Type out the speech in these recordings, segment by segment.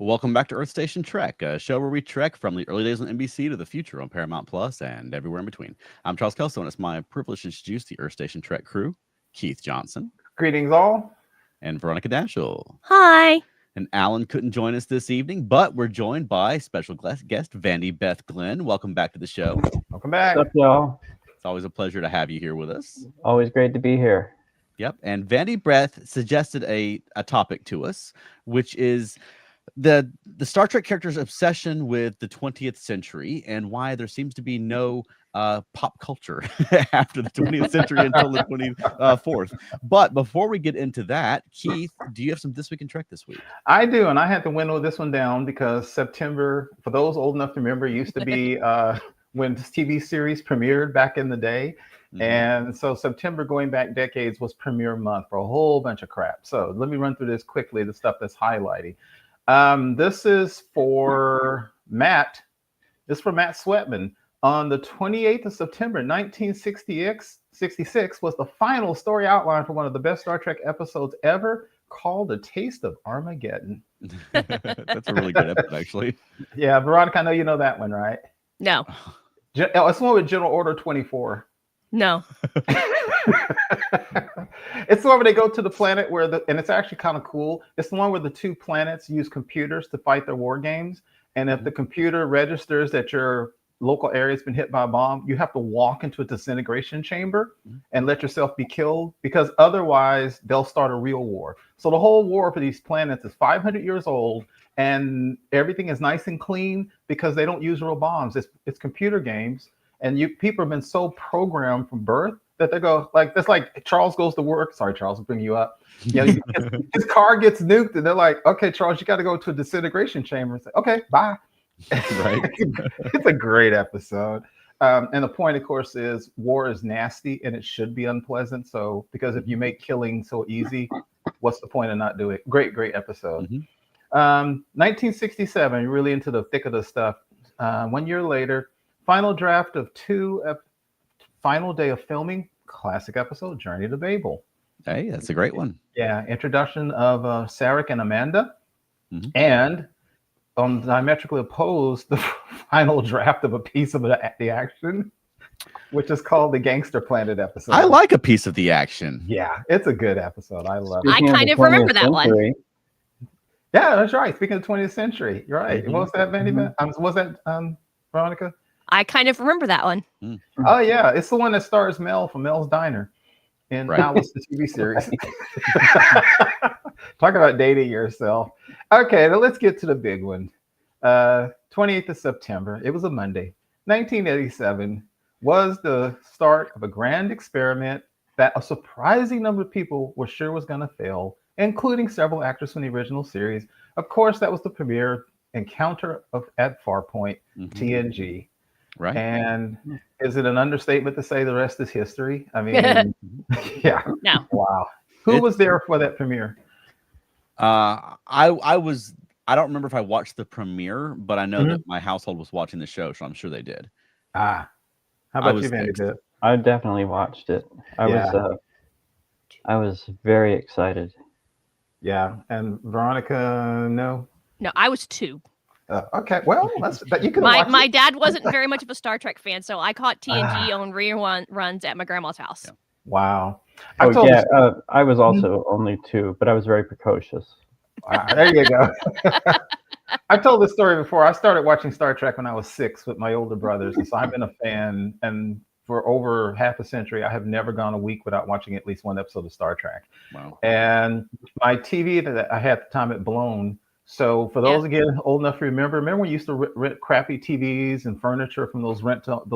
Welcome back to Earth Station Trek, a show where we trek from the early days on NBC to the future on Paramount Plus and everywhere in between. I'm Charles Kelso, and it's my privilege to introduce the Earth Station Trek crew, Keith Johnson. Greetings all. And Veronica Dashel. Hi. And Alan couldn't join us this evening, but we're joined by special guest Vandy Beth Glenn. Welcome back to the show. Welcome back. What's up, y'all? It's always a pleasure to have you here with us. Always great to be here. Yep. And Vandy Beth suggested a topic to us, which is the Star Trek character's obsession with the 20th century and why there seems to be no pop culture after the 20th century until the 24th. But before we get into that, Keith, do you have some This Week in Trek this week? I do, and I had to winnow this one down because September, for those old enough to remember, used to be when this TV series premiered back in the day. Mm-hmm. And so September, going back decades, was premiere month for a whole bunch of crap. So let me run through this quickly, the stuff that's highlighting. This is for Matt. This is for Matt Sweatman. On the 28th of September, 1966 was the final story outline for one of the best Star Trek episodes ever, called A Taste of Armageddon. That's a really good episode, actually. Yeah, Veronica, I know you know that one, right? No. It's the one with General Order 24. No. It's the one where they go to the planet and it's actually kind of cool. It's the one where the two planets use computers to fight their war games. And if the computer registers that your local area has been hit by a bomb, you have to walk into a disintegration chamber and let yourself be killed, because otherwise they'll start a real war. So the whole war for these planets is 500 years old, and everything is nice and clean because they don't use real bombs. It's computer games, and people have been so programmed from birth that they go like, that's like Charles goes to work. Sorry, Charles, I'll bring you up. You know, his car gets nuked, and they're like, okay, Charles, you got to go to a disintegration chamber. And say, okay, bye. Right. It's a great episode. And the point, of course, is war is nasty and it should be unpleasant. So, because if you make killing so easy, what's the point of not doing it? Great episode. Mm-hmm. 1967, you're really into the thick of the stuff. 1 year later, final draft of final day of filming, classic episode, Journey to Babel. Hey, that's a great one. Yeah, introduction of Sarek and Amanda. Mm-hmm. And diametrically opposed, the final draft of a piece of the action, which is called the Gangster Planet episode. I like a piece of the action. Yeah, it's a good episode. I love it. I kind of remember that one. Yeah, that's right. Speaking of the 20th century, you're right. Mm-hmm. What was that, Vandy Beth? Was that Veronica? I kind of remember that one. Mm-hmm. Oh, yeah. It's the one that stars Mel from Mel's Diner in Alice, the TV series. Talk about dating yourself. Okay, now let's get to the big one. 28th of September, it was a Monday. 1987 was the start of a grand experiment that a surprising number of people were sure was going to fail, including several actors from the original series. Of course, that was the premiere encounter at Farpoint, TNG. Right. And is it an understatement to say the rest is history? I mean, yeah. No. Wow. Who was there for that premiere? I don't remember if I watched the premiere, but I know that my household was watching the show, so I'm sure they did. How about you, Vandy Beth? I definitely watched it. I was very excited. Yeah, and Veronica, no. No, I was 2. Okay, well, you can. My dad wasn't very much of a Star Trek fan, so I caught TNG on reruns at my grandma's house. Yeah. Wow. I was also only 2, but I was very precocious. Wow, there you go. I've told this story before. I started watching Star Trek when I was 6 with my older brothers, and so I've been a fan. And for over half a century, I have never gone a week without watching at least one episode of Star Trek. Wow. And my TV that I had at the time had blown. So for those again old enough to remember when we used to rent crappy TVs and furniture from those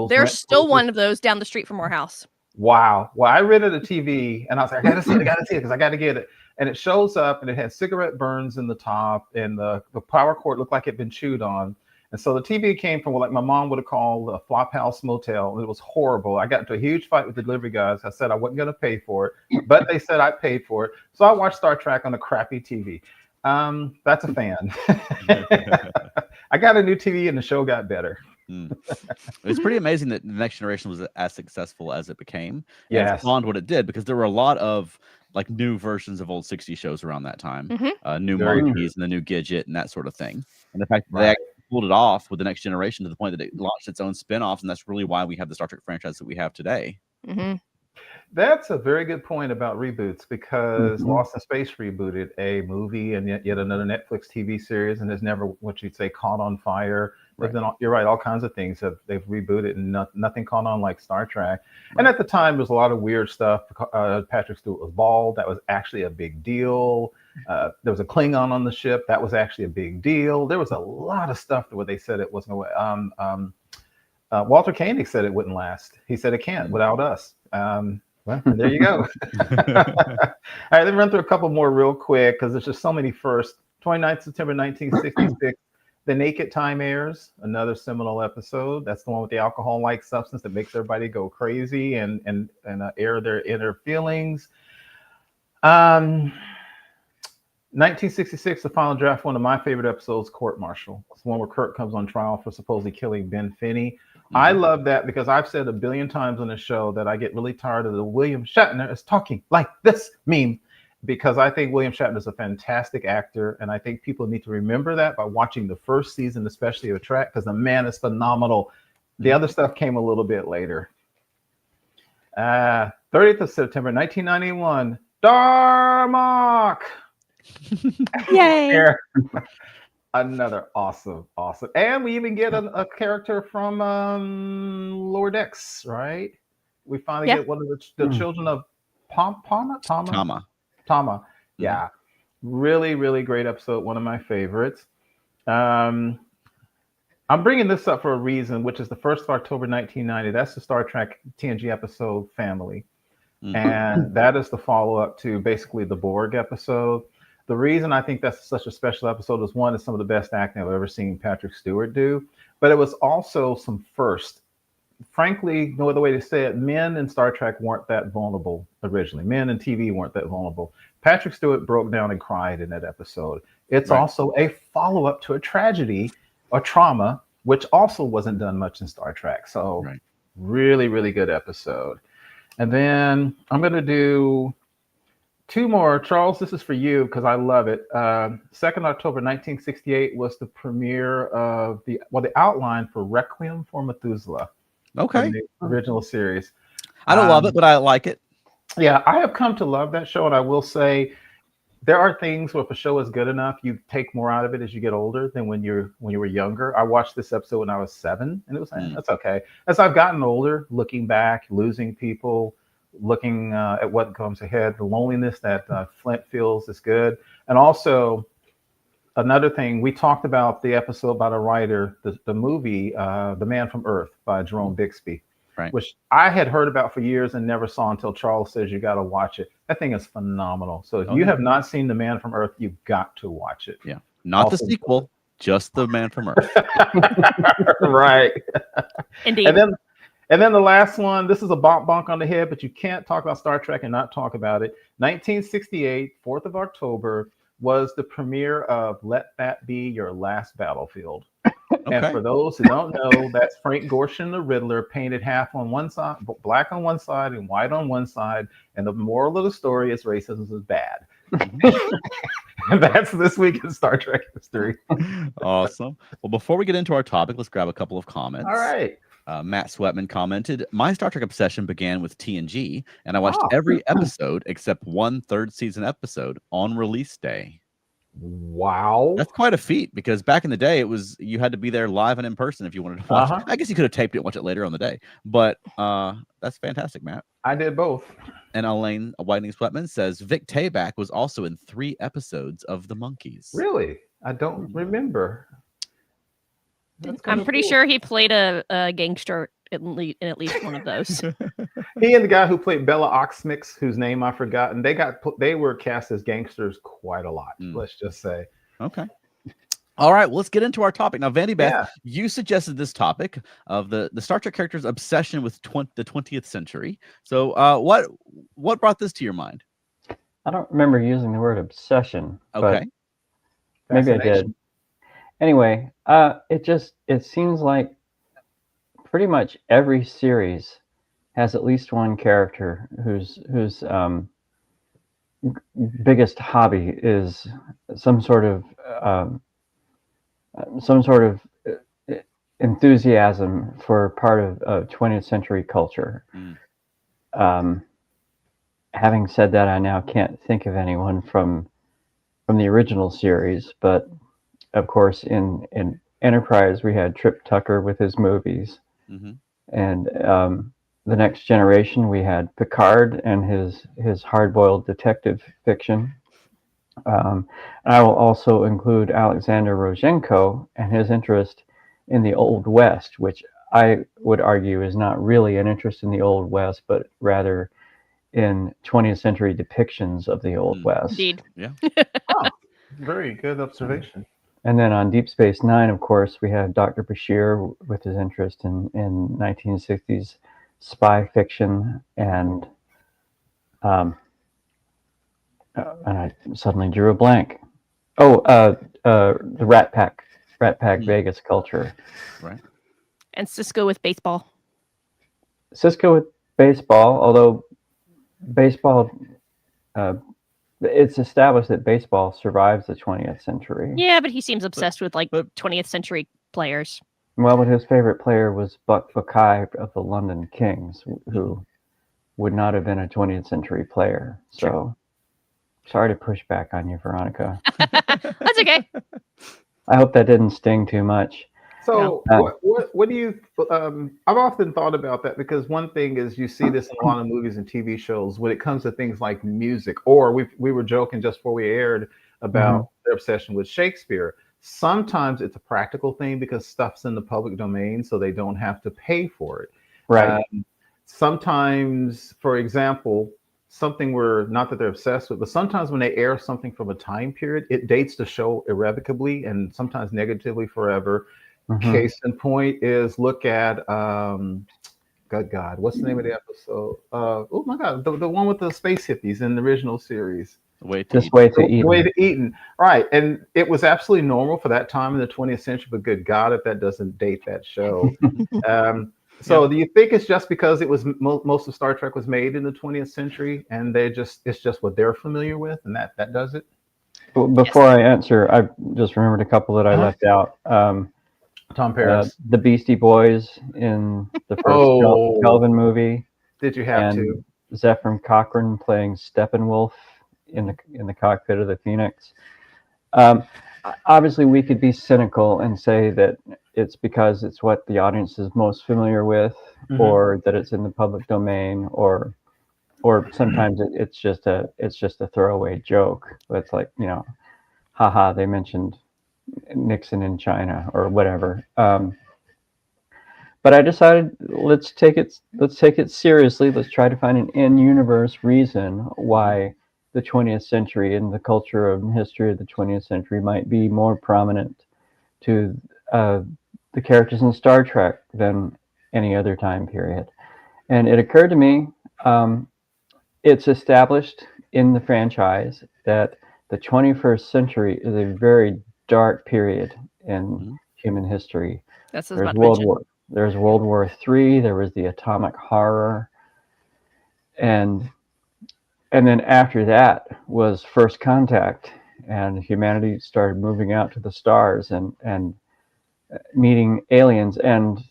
There's still one of those down the street from our house. Wow. Well, I rented a TV and I was like, I gotta see it because I gotta get it. And it shows up and it had cigarette burns in the top, and the power cord looked like it had been chewed on. And so the TV came from what my mom would have called a flop house motel. It was horrible. I got into a huge fight with the delivery guys. I said I wasn't going to pay for it, but they said I paid for it. So I watched Star Trek on a crappy TV. That's a fan. I got a new TV and the show got better. It's pretty amazing that the Next Generation was as successful as it became. Yeah, spawned what it did, because there were a lot of like new versions of old 60s shows around that time, new Very monkeys and the new Gidget and that sort of thing. And the fact that they Right. actually pulled it off with the Next Generation to the point that it launched its own spin-offs, and that's really why we have the Star Trek franchise that we have today. That's a very good point about reboots because Mhm. Lost in Space rebooted a movie and yet another Netflix TV series and has never what you'd say caught on fire. Right. You're right, all kinds of things that they've rebooted and nothing caught on like Star Trek. And at the time, there was a lot of weird stuff. Patrick Stewart was bald. That was actually a big deal. There was a Klingon on the ship. That was actually a big deal. There was a lot of stuff where they said it wasn't going to Walter Koenig said it wouldn't last. He said it can't without us. Well, there you go. All right, let me run through a couple more real quick because there's just so many first. 29th September 1966, The Naked Time airs, another seminal episode. That's the one with the alcohol-like substance that makes everybody go crazy and air their inner feelings. 1966, the final draft, one of my favorite episodes, Court Martial. It's the one where Kirk comes on trial for supposedly killing Ben Finney. I love that because I've said a billion times on the show that I get really tired of the William Shatner is talking like this meme because I think William Shatner is a fantastic actor. And I think people need to remember that by watching the first season, especially of Trek, because the man is phenomenal. The other stuff came a little bit later. 30th of September, 1991, Darmok. Yay! Another awesome. And we even get a character from Lower Decks, right? We finally get one of the children of Tama. Yeah. Really, really great episode. One of my favorites. I'm bringing this up for a reason, which is the 1st of October, 1990. That's the Star Trek TNG episode Family. And that is the follow-up to basically the Borg episode. The reason I think that's such a special episode is one, it's some of the best acting I've ever seen Patrick Stewart do, but it was also some first. Frankly, no other way to say it, men in Star Trek weren't that vulnerable originally. Men in TV weren't that vulnerable. Patrick Stewart broke down and cried in that episode. It's also a follow-up to a tragedy, a trauma, which also wasn't done much in Star Trek. So really, really good episode. And then I'm going to do two more. Charles, this is for you because I love it. 2nd October 1968 was the premiere of the outline for Requiem for Methuselah. Okay. The original series. I don't love it, but I like it. Yeah, I have come to love that show, and I will say there are things where if a show is good enough, you take more out of it as you get older than when you were younger. I watched this episode when I was 7, and it was that's okay. As I've gotten older, looking back, losing people, looking at what comes ahead, the loneliness that Flint feels is good. And also another thing, we talked about the episode by the writer, the movie, The Man from Earth by Jerome Bixby, which I had heard about for years and never saw until Charles says you got to watch it. That thing is phenomenal. So if you have not seen The Man from Earth, you've got to watch it. Yeah. Not also, the sequel, just The Man from Earth. Right. Indeed. And then the last one, this is a bonk on the head, but you can't talk about Star Trek and not talk about it. 1968, 4th of October, was the premiere of Let That Be Your Last Battlefield. And for those who don't know, that's Frank Gorshin, the Riddler, painted half on one side, black on one side and white on one side. And the moral of the story is racism is bad. And that's this week in Star Trek history. Awesome. Well, before we get into our topic, let's grab a couple of comments. All right. Matt Sweatman commented, my Star Trek obsession began with TNG, and I watched every episode except one third season episode on release day. Wow. That's quite a feat because back in the day, it was you had to be there live and in person if you wanted to watch it. I guess you could have taped it and watched it later on the day, but that's fantastic, Matt. I did both. And Elaine Whitening Sweatman says Vic Tayback was also in 3 episodes of The Monkees. Really? I don't remember. I'm pretty sure he played a gangster in at least one of those. He and the guy who played Bella Oxmix, whose name I've forgotten, they were cast as gangsters quite a lot. Let's just say. Okay. All right, well, let's get into our topic now. Vandy Beth, you suggested this topic of the Star Trek characters' obsession with the 20th century. So, what brought this to your mind? I don't remember using the word obsession. Okay. But maybe I did. Anyway, it seems like pretty much every series has at least one character whose biggest hobby is some sort of enthusiasm for part of 20th century culture. Mm. Having said that, I now can't think of anyone from the original series, but of course in Enterprise we had Trip Tucker with his movies, Mm-hmm. and the Next Generation we had Picard and his hard-boiled detective fiction. I will also include Alexander Rozhenko and his interest in the Old West, which I would argue is not really an interest in the Old West, but rather in 20th century depictions of the Old West. Indeed. Yeah. Oh, very good observation. And then on Deep Space Nine, of course, we have Dr. Bashir with his interest in 1960s spy fiction, and I suddenly drew a blank. Oh, the Rat Pack Vegas culture. Right. And Cisco with baseball. Cisco with baseball, although baseball, it's established that baseball survives the 20th century. Yeah, but he seems obsessed with like but- 20th century players. Well, but his favorite player was Buck Buckeye of the London Kings, who would not have been a 20th century player. So, sorry to push back on you, Veronica. That's okay. I hope that didn't sting too much. So what do you I've often thought about that, because one thing is you see this in a lot of movies and TV shows when it comes to things like music, or we were joking just before we aired about their obsession with Shakespeare. Sometimes it's a practical thing because stuff's in the public domain, so they don't have to pay for it. Right. Sometimes, for example, something we're not that they're obsessed with, but sometimes when they air something from a time period, it dates the show irrevocably and sometimes negatively forever. Case in point is look at good God, what's the name of the episode? Oh my God, the one with the space hippies in the original series. Way to Eden. Right. And it was absolutely normal for that time in the 20th century, but good God, if that doesn't date that show. So do you think it's just because it was most of Star Trek was made in the 20th century and it's just what they're familiar with, and that does it? Before I answer, I just remembered a couple that I left out. Tom Paris, the Beastie Boys in the first Kelvin movie. Did you have to? Zephyr Cochrane playing Steppenwolf in the cockpit of the Phoenix. Obviously, we could be cynical and say that it's because it's what the audience is most familiar with, or that it's in the public domain, or sometimes it's just a throwaway joke. It's like, haha, they mentioned Nixon in China or whatever. But I decided let's take it seriously. Let's try to find an in-universe reason why the 20th century and the culture and history of the 20th century might be more prominent to the characters in Star Trek than any other time period. And it occurred to me, it's established in the franchise that the 21st century is a very dark period in human history. There's World War III. There was the atomic horror, and then after that was First Contact, and humanity started moving out to the stars and meeting aliens, and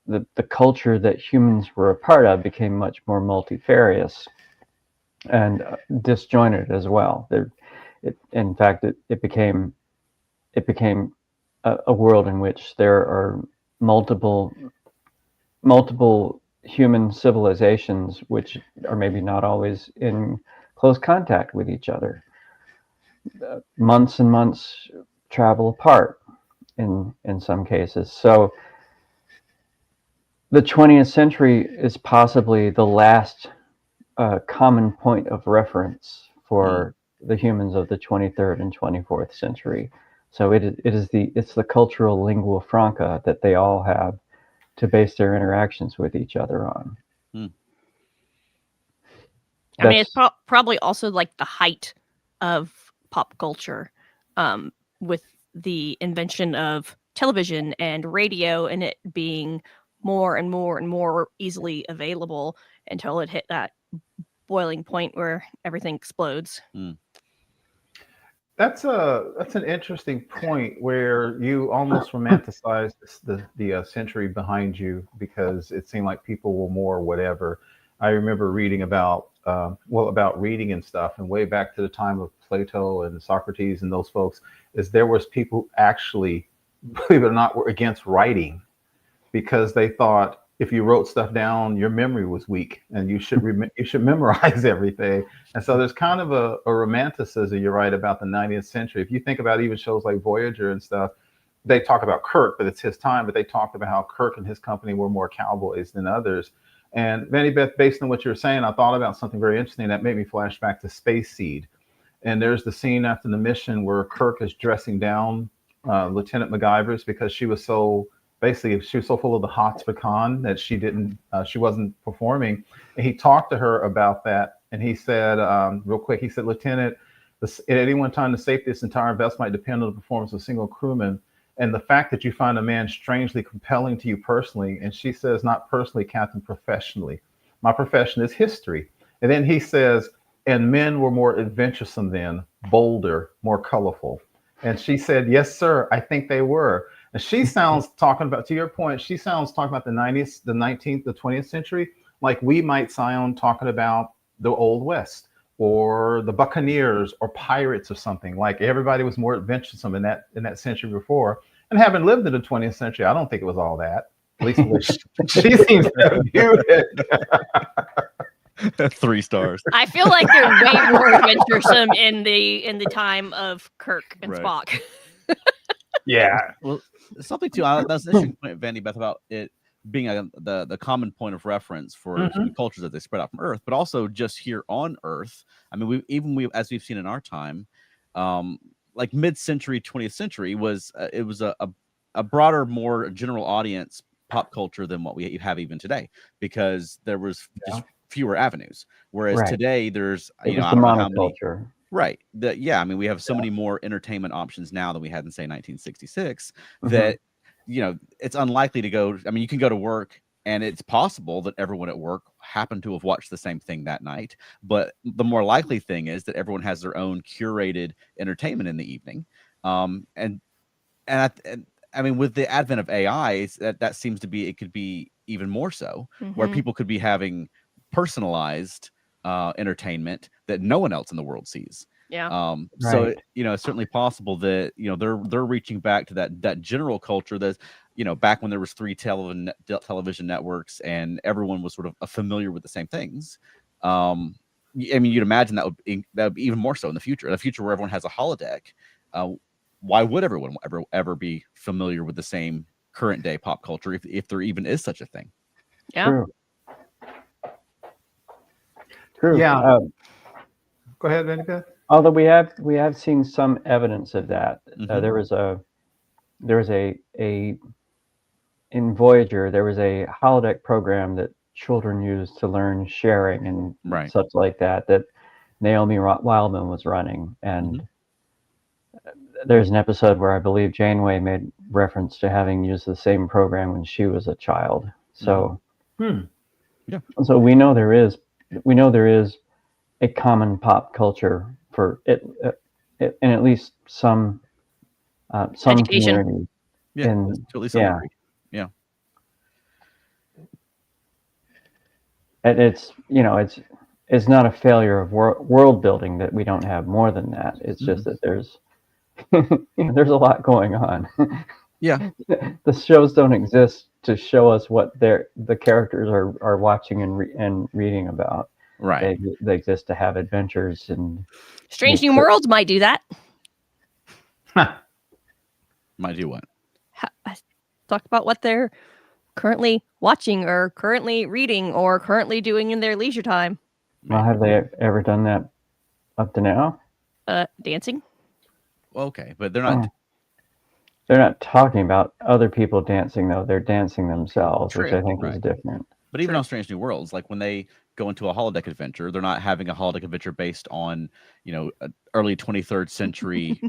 the culture that humans were a part of became much more multifarious and disjointed as well. In fact, it became a world in which there are multiple human civilizations which are maybe not always in close contact with each other. Months and months travel apart in some cases. So the 20th century is possibly the last common point of reference for the humans of the 23rd and 24th century. So it's the cultural lingua franca that they all have to base their interactions with each other on. I mean, it's probably also like the height of pop culture, with the invention of television and radio, and it being more and more and more easily available until it hit that boiling point where everything explodes. That's an interesting point where you almost romanticize the century behind you because it seemed like people were more whatever. I remember reading about about reading and stuff, and way back to the time of Plato and Socrates and those folks, is there was people who actually, believe it or not, were against writing because they thought if you wrote stuff down, your memory was weak, and you should you should memorize everything. And so there's kind of a romanticism, you're right, about the 90th century. If you think about even shows like Voyager and stuff, they talk about Kirk, but it's his time. But they talked about how Kirk and his company were more cowboys than others. And Vandy Beth, based on what you were saying, I thought about something very interesting that made me flash back to Space Seed. And there's the scene after the mission where Kirk is dressing down Lieutenant MacGyver's because she was so full of the hots pecan that she wasn't performing. And he talked to her about that. And he said, real quick, he said, Lieutenant, at any one time, the safety of this entire vessel might depend on the performance of a single crewman. And the fact that you find a man strangely compelling to you personally. And she says, not personally, Captain, professionally. My profession is history. And then he says, and men were more adventuresome then, bolder, more colorful. And she said, yes, sir, I think they were. And she sounds talking about, to your point, she sounds talking about the 90s, the 19th, the 20th century, like we might sound talking about the Old West or the Buccaneers or pirates or something. Like everybody was more adventuresome in that century before. And having lived in the 20th century, I don't think it was all that. At least the way she seems to view it. 3 stars. I feel like they're way more adventuresome in the time of Kirk and Right. Spock. Yeah. Well, something too. That's an interesting point, Vandy Beth, about it being the common point of reference for the cultures that they spread out from Earth, but also just here on Earth. I mean, we as we've seen in our time, like mid-century, 20th century was it was a broader, more general audience pop culture than what we have even today, because there was just fewer avenues. Whereas today, there's it was I the don't know how many. monoculture. Right. I mean, we have so many more entertainment options now than we had in, say, 1966 that, it's unlikely to go. I mean, you can go to work and it's possible that everyone at work happened to have watched the same thing that night. But the more likely thing is that everyone has their own curated entertainment in the evening. And I mean, with the advent of AI, that seems to be, it could be even more so, where people could be having personalized entertainment that no one else in the world sees. So it's certainly possible that they're reaching back to that general culture that's back when there was 3 television networks and everyone was sort of familiar with the same things. I mean, you'd imagine that would be even more so in the future where everyone has a holodeck. Why would everyone ever be familiar with the same current day pop culture if there even is such a thing? True. Yeah. Go ahead, Vandy Beth. Although we have seen some evidence of that. There was a in Voyager, there was a holodeck program that children used to learn sharing and such like that Naomi Wildman was running. And there's an episode where I believe Janeway made reference to having used the same program when she was a child. So, so we know there is a common pop culture for it, in at least some Education. communities. Totally some degree. And it's not a failure of world building that we don't have more than that. It's just that there's there's a lot going on. The shows don't exist to show us what the characters are watching and reading about. They exist to have adventures and Strange New Worlds might do that. Might do what? Talk about what they're currently watching or currently reading or currently doing in their leisure time. Well, have they ever done that up to now? Dancing. Okay, but they're not. They're not talking about other people dancing, though. They're dancing themselves, which I think is different. But even on Strange New Worlds, like when they go into a holodeck adventure, they're not having a holodeck adventure based on, an early 23rd century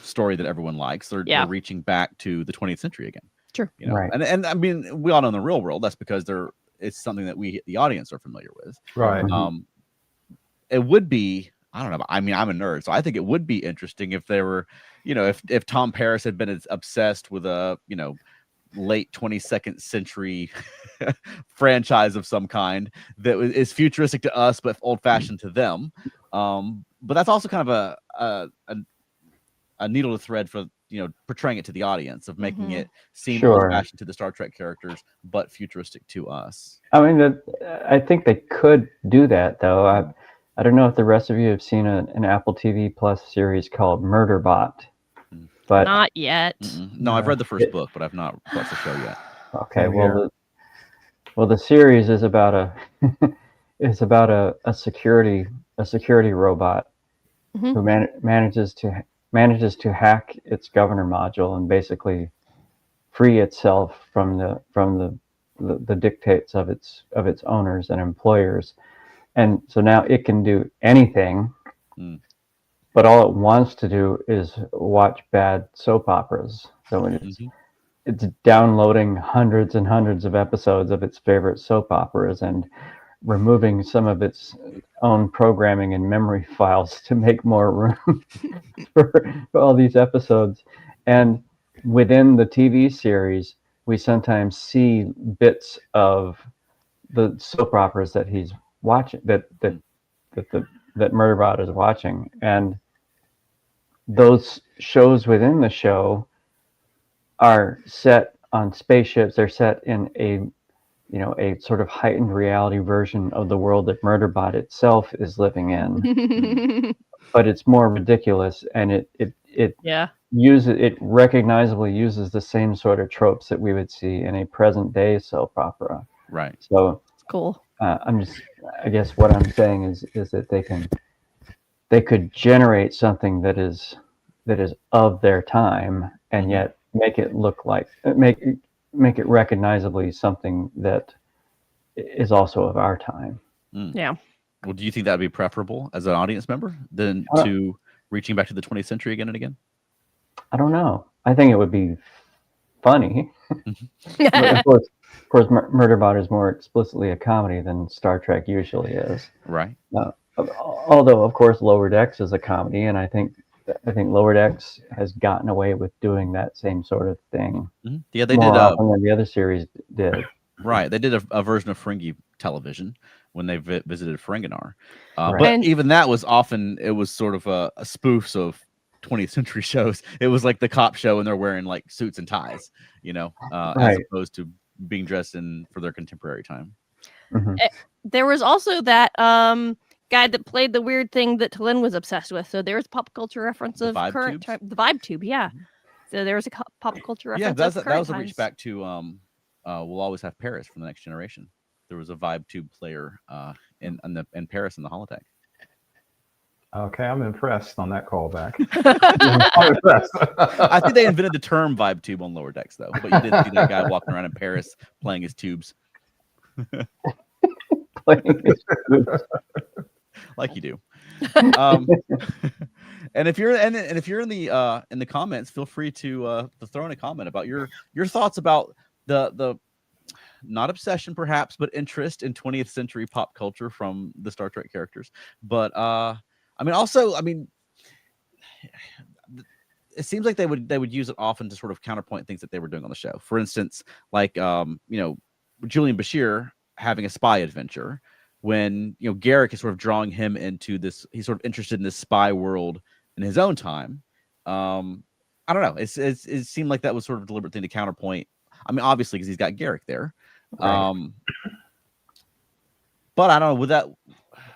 story that everyone likes. They're reaching back to the 20th century again. Sure. And I mean, we all know in the real world, that's because it's something that we, the audience, are familiar with. Right. it would be, I don't know. I mean, I'm a nerd, so I think it would be interesting if there were, if Tom Paris had been as obsessed with a, late 22nd century franchise of some kind that is futuristic to us but old fashioned to them. But that's also kind of a needle to thread for portraying it to the audience, of making it seem old fashioned to the Star Trek characters but futuristic to us. I mean, I think they could do that, though. I don't know if the rest of you have seen an Apple TV Plus series called Murderbot, but Not yet. No, I've read the first book, but I've not watched the show yet. Okay, well, the series is about a security robot who manages to hack its governor module and basically free itself from the dictates of its owners and employers. And so now it can do anything, but all it wants to do is watch bad soap operas. So it's downloading hundreds and hundreds of episodes of its favorite soap operas and removing some of its own programming and memory files to make more room for all these episodes. And within the TV series, we sometimes see bits of the soap operas that he's watching, that Murderbot is watching, and those shows within the show are set on spaceships. They're set in a sort of heightened reality version of the world that Murderbot itself is living in. But it's more ridiculous, and it recognizably uses the same sort of tropes that we would see in a present day soap opera. Right. So cool. I guess what I'm saying is that they could generate something that is of their time, and yet make it look like make it recognizably something that is also of our time. Yeah. Well, do you think that would be preferable as an audience member than to reaching back to the 20th century again and again? I don't know. I think it would be funny. Of course, Murderbot is more explicitly a comedy than Star Trek usually is. Right. Although, of course, Lower Decks is a comedy, and I think Lower Decks has gotten away with doing that same sort of thing. Yeah, they more did. Often than the other series did. Right. They did a version of Ferengi television when they visited Ferenginar. Right. But even that was often, it was sort of a spoofs of 20th century shows. It was like the cop show, and they're wearing like suits and ties, as opposed to being dressed in for their contemporary time. There was also that guy that played the weird thing that Talin was obsessed with. So there's a pop culture reference of current time. The Vibe Tube, yeah. So there was a pop culture reference. Yeah, that was a reach back to We'll Always Have Paris from The Next Generation. There was a Vibe Tube player in Paris in the holodeck. Okay, I'm impressed on that callback. I'm impressed. I think they invented the term Vibe Tube on Lower Decks, though. But you did see that guy walking around in Paris playing his tubes. Like you do. And if you're in the comments, feel free to throw in a comment about your thoughts about the not obsession perhaps, but interest in 20th century pop culture from the Star Trek characters. But it seems like they would use it often to sort of counterpoint things that they were doing on the show. For instance, like Julian Bashir having a spy adventure, when Garrick is sort of drawing him into this, he's sort of interested in this spy world in his own time. I don't know. It seemed like that was sort of a deliberate thing to counterpoint. I mean, obviously, because he's got Garrick there. Right. But I don't know. Would that?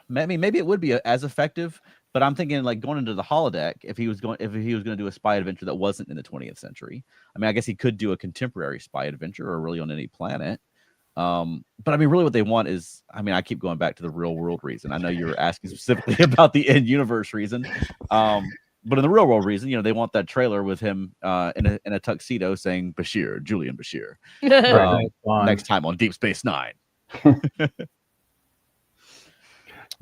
Maybe it would be as effective. But I'm thinking, like, going into the holodeck, if he was going to do a spy adventure that wasn't in the 20th century. I mean, I guess he could do a contemporary spy adventure, or really on any planet. But I mean, really what they want is, I mean, I keep going back to the real world reason. I know you're asking specifically about the in-universe reason. But in the real world reason, they want that trailer with him in a tuxedo saying Bashir, Julian Bashir. Next time on Deep Space Nine.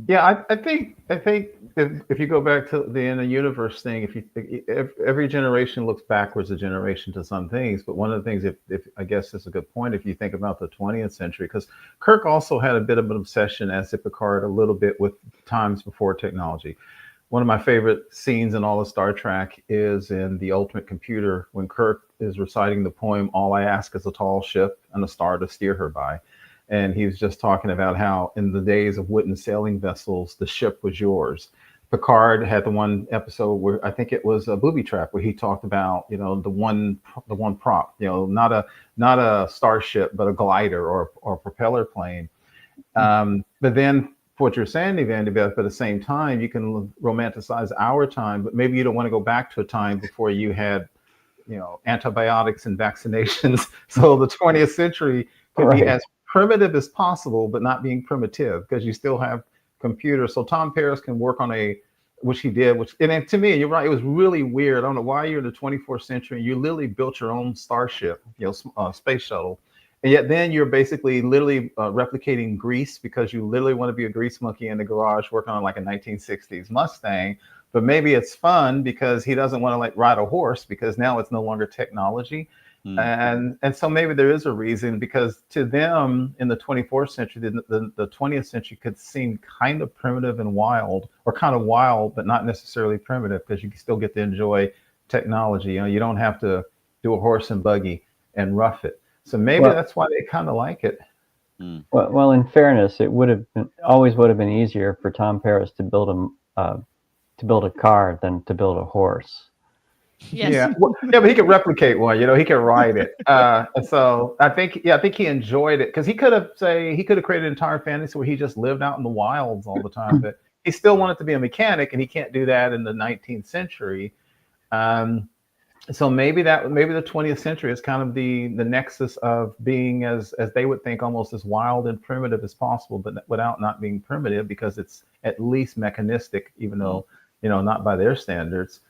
Yeah, I think if you go back to the in the universe thing, if every generation looks backwards a generation to some things, but one of the things, if I guess that's a good point, if you think about the 20th century, because Kirk also had a bit of an obsession, as did Picard, a little bit with times before technology. One of my favorite scenes in all of Star Trek is in The Ultimate Computer when Kirk is reciting the poem, "All I Ask Is a Tall Ship and a Star to Steer Her By." And he was just talking about how in the days of wooden sailing vessels, the ship was yours. Picard had the one episode where I think it was a booby trap where he talked about, the one prop, not a starship, but a glider or a propeller plane. But then for what you're saying, Vandy Beth, but at the same time, you can romanticize our time, but maybe you don't want to go back to a time before you had, antibiotics and vaccinations. So the 20th century could be Right. as primitive as possible, but not being primitive because you still have computers. So Tom Paris can work on which he did, and then to me, you're right, it was really weird. I don't know why you're in the 24th century. You literally built your own starship, space shuttle. And yet then you're basically literally replicating Greece because you literally want to be a grease monkey in the garage working on like a 1960s Mustang. But maybe it's fun because he doesn't want to like ride a horse because now it's no longer technology. And so maybe there is a reason because to them in the 24th century, the 20th century could seem kind of primitive and wild, or kind of wild, but not necessarily primitive because you can still get to enjoy technology. You don't have to do a horse and buggy and rough it. So maybe that's why they kind of like it. Well, in fairness, it would have been easier for Tom Paris to build a car than to build a horse. Yes. Yeah, but he could replicate one. He could ride it. And so I think he enjoyed it because he could have created an entire fantasy where he just lived out in the wilds all the time. But he still wanted to be a mechanic, and he can't do that in the 19th century. So maybe the 20th century is kind of the nexus of being as they would think almost as wild and primitive as possible, but without not being primitive because it's at least mechanistic, even though not by their standards.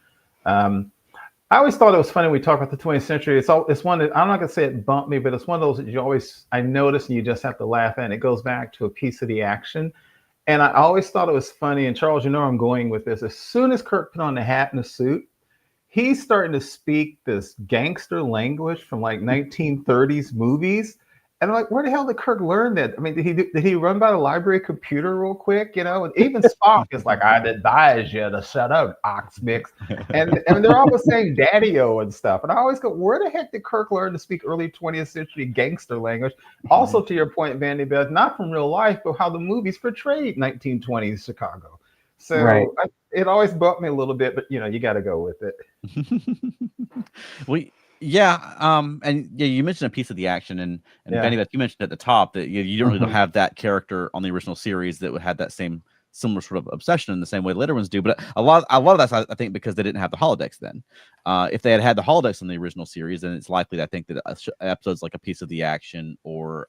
I always thought it was funny when we talk about the 20th century. It's one that I'm not gonna say it bumped me, but it's one of those that I notice and you just have to laugh at. And it goes back to a piece of the action. And I always thought it was funny. And Charles, where I'm going with this. As soon as Kirk put on the hat and the suit, he's starting to speak this gangster language from like 1930s movies. And I'm like, where the hell did Kirk learn that? I mean, did he run by the library computer real quick? And even Spock is like, "I'd advise you to shut up, ox mix." And they're always saying daddy-o and stuff. And I always go, where the heck did Kirk learn to speak early 20th century gangster language? Also, to your point, Vandy Beth, not from real life, but how the movies portrayed 1920s Chicago. So Right. It always bumped me a little bit, but you got to go with it. And you mentioned a piece of the action, and Yeah. Vandy Beth, you mentioned at the top that you don't really have that character on the original series that would have that similar sort of obsession in the same way the later ones do. But a lot of that's, I think, because they didn't have the holodecks then. If they had the holodecks in the original series, then it's likely, I think, that episodes like A Piece of the Action or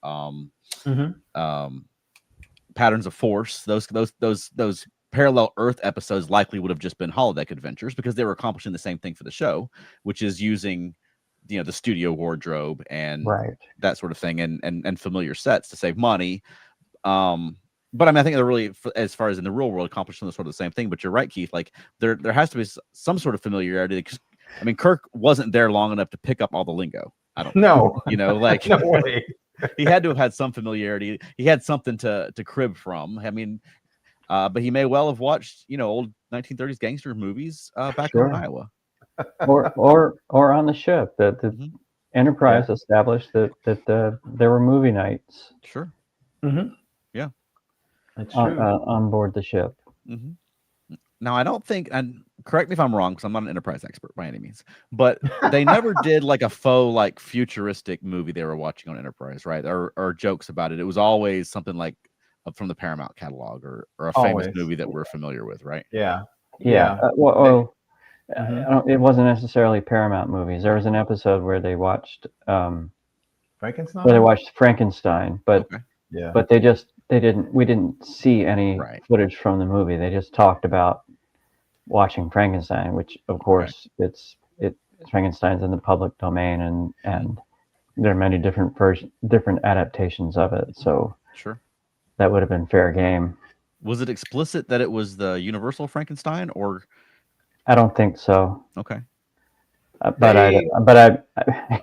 Patterns of Force, those parallel Earth episodes likely would have just been holodeck adventures because they were accomplishing the same thing for the show, which is using the studio wardrobe and that sort of thing and familiar sets to save money. But I mean, I think they're really, as far as in the real world, accomplishing the sort of the same thing. But you're right, Keith. Like there has to be some sort of familiarity. I mean, Kirk wasn't there long enough to pick up all the lingo. I don't know. Like no way. He had to have had some familiarity. He had something to crib from. I mean, but he may well have watched, old 1930s gangster movies back home in Iowa, or on the ship. The Enterprise established that there were movie nights. Sure. Yeah, that's true. On board the ship. Now, I don't think, and correct me if I'm wrong, because I'm not an Enterprise expert by any means, but they never did like a faux, like futuristic movie they were watching on Enterprise, right? Or jokes about it. It was always something like from the Paramount catalog or a famous movie that we're familiar with, right? Yeah. It wasn't necessarily Paramount movies. There was an episode where they watched Frankenstein. Where they watched Frankenstein, but but we didn't see any footage from the movie. They just talked about watching Frankenstein, which of course Frankenstein's in the public domain, and there are many different adaptations of it. So sure. That would have been fair game. Was it explicit that it was the Universal Frankenstein, or I don't think so. okay? But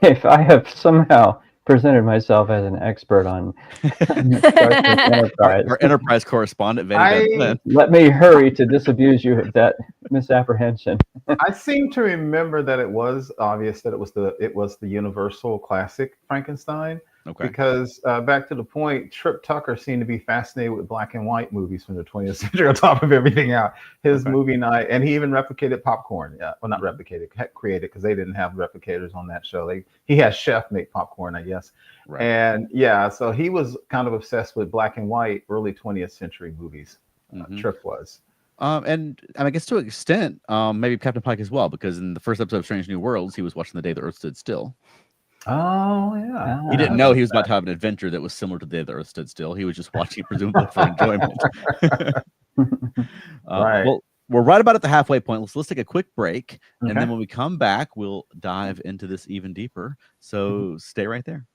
if I have somehow presented myself as an expert on Star Trek Enterprise, Our Enterprise correspondent, Vandy Beth Glenn. let me hurry to disabuse you of that misapprehension. I seem to remember that it was obvious that it was the Universal Classic Frankenstein. Okay. Because back to the point, Trip Tucker seemed to be fascinated with black and white movies from the 20th century on top of everything else. His movie night, and he even replicated popcorn. Yeah, well, not replicated, created, because they didn't have replicators on that show. He had chef make popcorn, I guess. Right. And yeah, so he was kind of obsessed with black and white early 20th century movies. Trip was. And I guess to an extent, maybe Captain Pike as well, because in the first episode of Strange New Worlds, he was watching The Day the Earth Stood Still. Oh yeah. He didn't know he was about to have an adventure that was similar to The Day the Earth Stood Still. He was just watching, presumably for enjoyment. Right. Well, we're right about at the halfway point. Let's take a quick break, and then when we come back, we'll dive into this even deeper. So stay right there.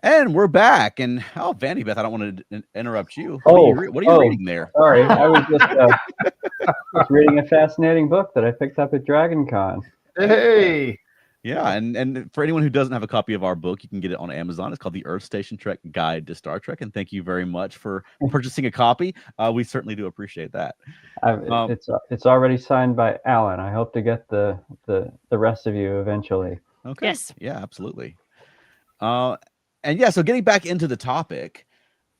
And we're back. And Vandy Beth, I don't want to interrupt you. What are you reading there? Sorry, I was just reading a fascinating book that I picked up at Dragon Con. Hey. Yeah, and for anyone who doesn't have a copy of our book, you can get it on Amazon. It's called The Earth Station Trek Guide to Star Trek. And thank you very much for purchasing a copy. We certainly do appreciate that. It's already signed by Alan. I hope to get the rest of you eventually. Okay. Yes. Yeah, absolutely. And yeah, so getting back into the topic,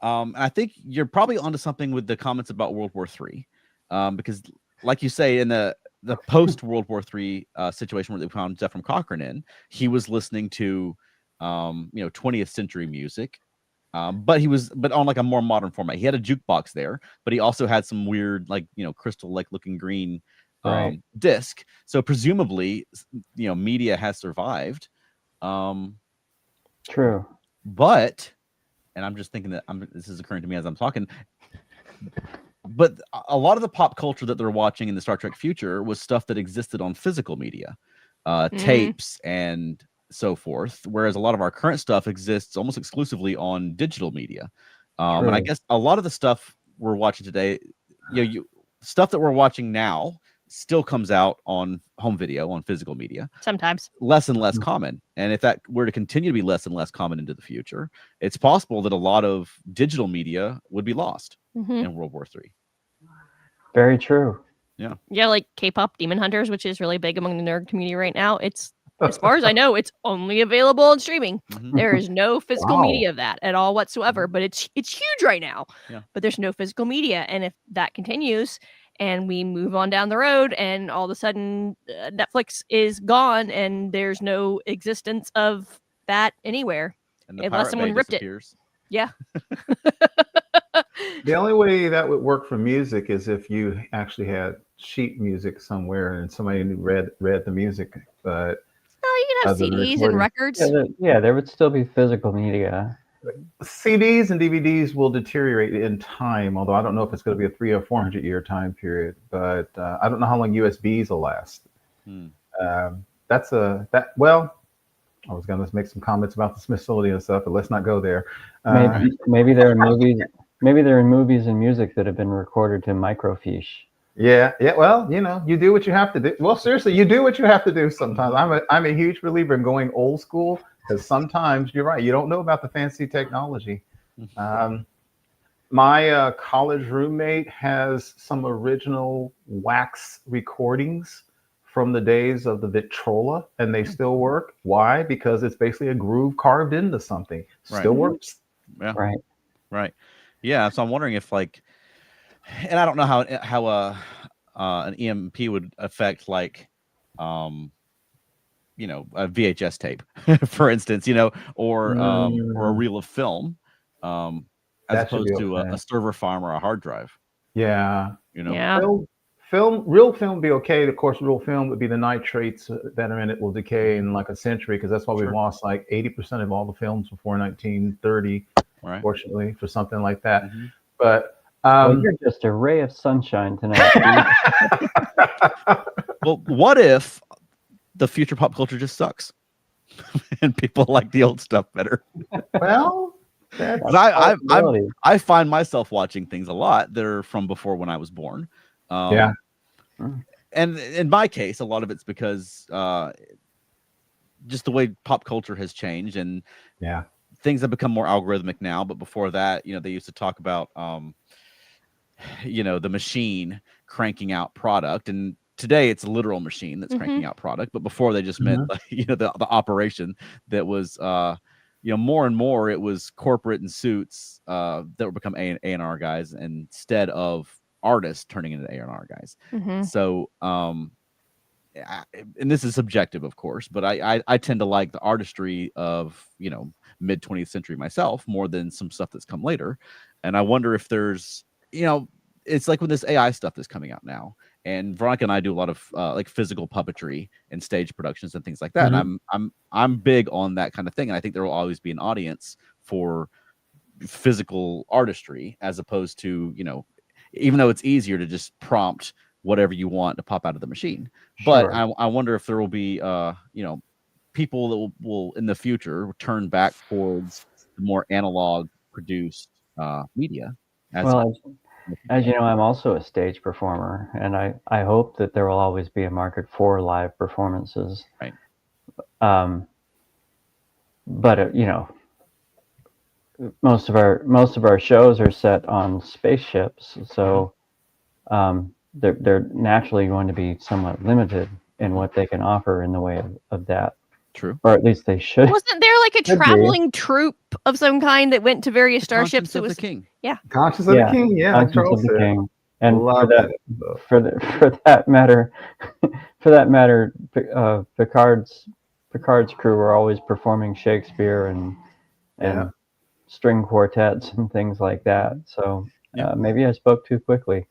I think you're probably onto something with the comments about World War III, because, like you say, in the post World War III situation where they found Zefram Cochrane in, he was listening to 20th century music, but on like a more modern format. He had a jukebox there, but he also had some weird crystal like looking green disc. So presumably, media has survived. True. But, and I'm just thinking that this is occurring to me as I'm talking, but a lot of the pop culture that they're watching in the Star Trek future was stuff that existed on physical media, tapes and so forth, whereas a lot of our current stuff exists almost exclusively on digital media. And I guess a lot of the stuff we're watching today, stuff that we're watching now still comes out on home video, on physical media. Sometimes. Less and less common. And if that were to continue to be less and less common into the future, it's possible that a lot of digital media would be lost in World War III. Very true. Yeah. Yeah, like K-pop Demon Hunters, which is really big among the nerd community right now. It's, as far as I know, it's only available on streaming. There is no physical media of that at all whatsoever, but it's huge right now. Yeah. But there's no physical media. And if that continues and we move on down the road and all of a sudden Netflix is gone and there's no existence of that anywhere, And the unless Pirate someone Bay ripped disappears. it. Yeah. The only way that would work for music is if you actually had sheet music somewhere and somebody read the music. But You can have other than CDs and recording. records. There would still be physical media. CDs and DVDs will deteriorate in time, although I don't know if it's going to be a 300 or 400 year time period. But I don't know how long USBs will last. I was going to make some comments about the Smithsonian and stuff, but let's not go there. Maybe there are movies. Maybe there are movies and music that have been recorded to microfiche. Yeah. Well, you do what you have to do. Well, seriously, you do what you have to do sometimes. I'm a huge believer in going old school, because sometimes you're right. You don't know about the fancy technology. My college roommate has some original wax recordings from the days of the Victrola, and they still work. Why? Because it's basically a groove carved into something. Still works. Yeah. Right. Yeah. So I'm wondering if and I don't know how an EMP would affect a VHS tape, for instance, or a reel of film, as That should opposed be to okay. a server farm or a hard drive. Yeah. Yeah. Real film would be okay. Of course, real film would be the nitrates that are in it will decay in like a century, because that's why we Sure. lost like 80% of all the films before 1930, Right. fortunately, for something like that. Mhm. But Well, you're just a ray of sunshine tonight, Steve. Well, what if the future pop culture just sucks and people like the old stuff better? well, that's 'Cause That's a possibility. I find myself watching things a lot that are from before when I was born. Yeah. And in my case, a lot of it's because just the way pop culture has changed, and yeah. things have become more algorithmic now. But before that, they used to talk about the machine cranking out product, and today it's a literal machine that's cranking out product. But before, they just meant the operation that was more and more it was corporate and suits that would become A&R guys instead of artists turning into A&R guys. So and this is subjective, of course, but I tend to like the artistry of mid 20th century myself more than some stuff that's come later. And I wonder if there's it's like when this AI stuff is coming out now, and Veronica and I do a lot of like physical puppetry and stage productions and things like that. And I'm big on that kind of thing, and I think there will always be an audience for physical artistry, as opposed to even though it's easier to just prompt whatever you want to pop out of the machine. But I wonder if there will be people that will in the future turn back towards the more analog produced media. Well, as you know, I'm also a stage performer, and I hope that there will always be a market for live performances. Right. But most of our shows are set on spaceships, so they're naturally going to be somewhat limited in what they can offer in the way of that. True. Or at least they should. Wasn't there like a traveling troupe of some kind that went to various starships? It was the King. Yeah. Conscience of the King. Yeah, like Conscience Charles of the said. King. And Love for that matter, Picard's crew were always performing Shakespeare and string quartets and things like that. So maybe I spoke too quickly.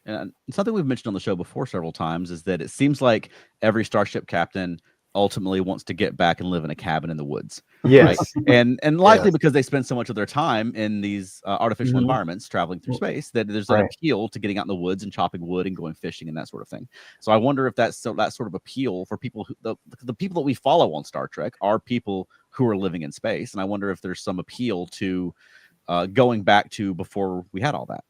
And something we've mentioned on the show before several times is that it seems like every starship captain ultimately wants to get back and live in a cabin in the woods. Yes. Right? And likely because they spend so much of their time in these artificial environments traveling through space, that there's an appeal to getting out in the woods and chopping wood and going fishing and that sort of thing. So I wonder if that sort of appeal for people who the people that we follow on Star Trek are people who are living in space. And I wonder if there's some appeal to going back to before we had all that.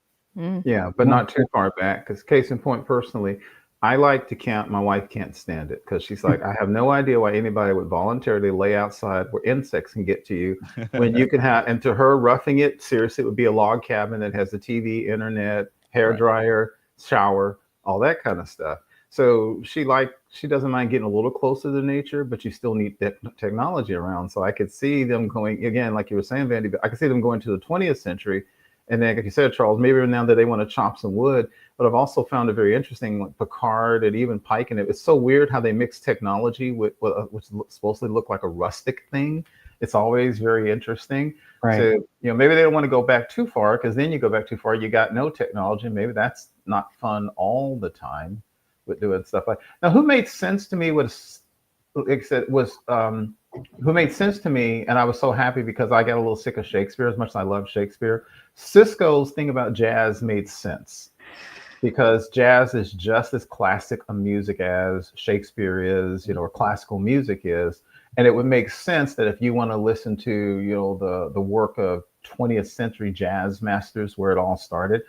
Yeah, but not too far back, because case in point, personally, I like to camp. My wife can't stand it because she's like, I have no idea why anybody would voluntarily lay outside where insects can get to you when you can have, and to her, roughing it, seriously, it would be a log cabin that has the TV, internet, hair dryer, shower, all that kind of stuff. So she doesn't mind getting a little closer to nature, but you still need that technology around. So I could see them going, again, like you were saying, Vandy, but I could see them going to the 20th century. And then, like you said, Charles, maybe now that they want to chop some wood, but I've also found it very interesting, like Picard and even Pike, and it's so weird how they mix technology with which supposed to look like a rustic thing. It's always very interesting. Right. So, maybe they don't want to go back too far, because then you go back too far, you got no technology. Maybe that's not fun all the time with doing stuff like. Now, who made sense to me who made sense to me, and I was so happy because I got a little sick of Shakespeare as much as I love Shakespeare. Sisko's thing about jazz made sense, because jazz is just as classic a music as Shakespeare is, or classical music is. And it would make sense that if you want to listen to, the work of 20th century jazz masters where it all started,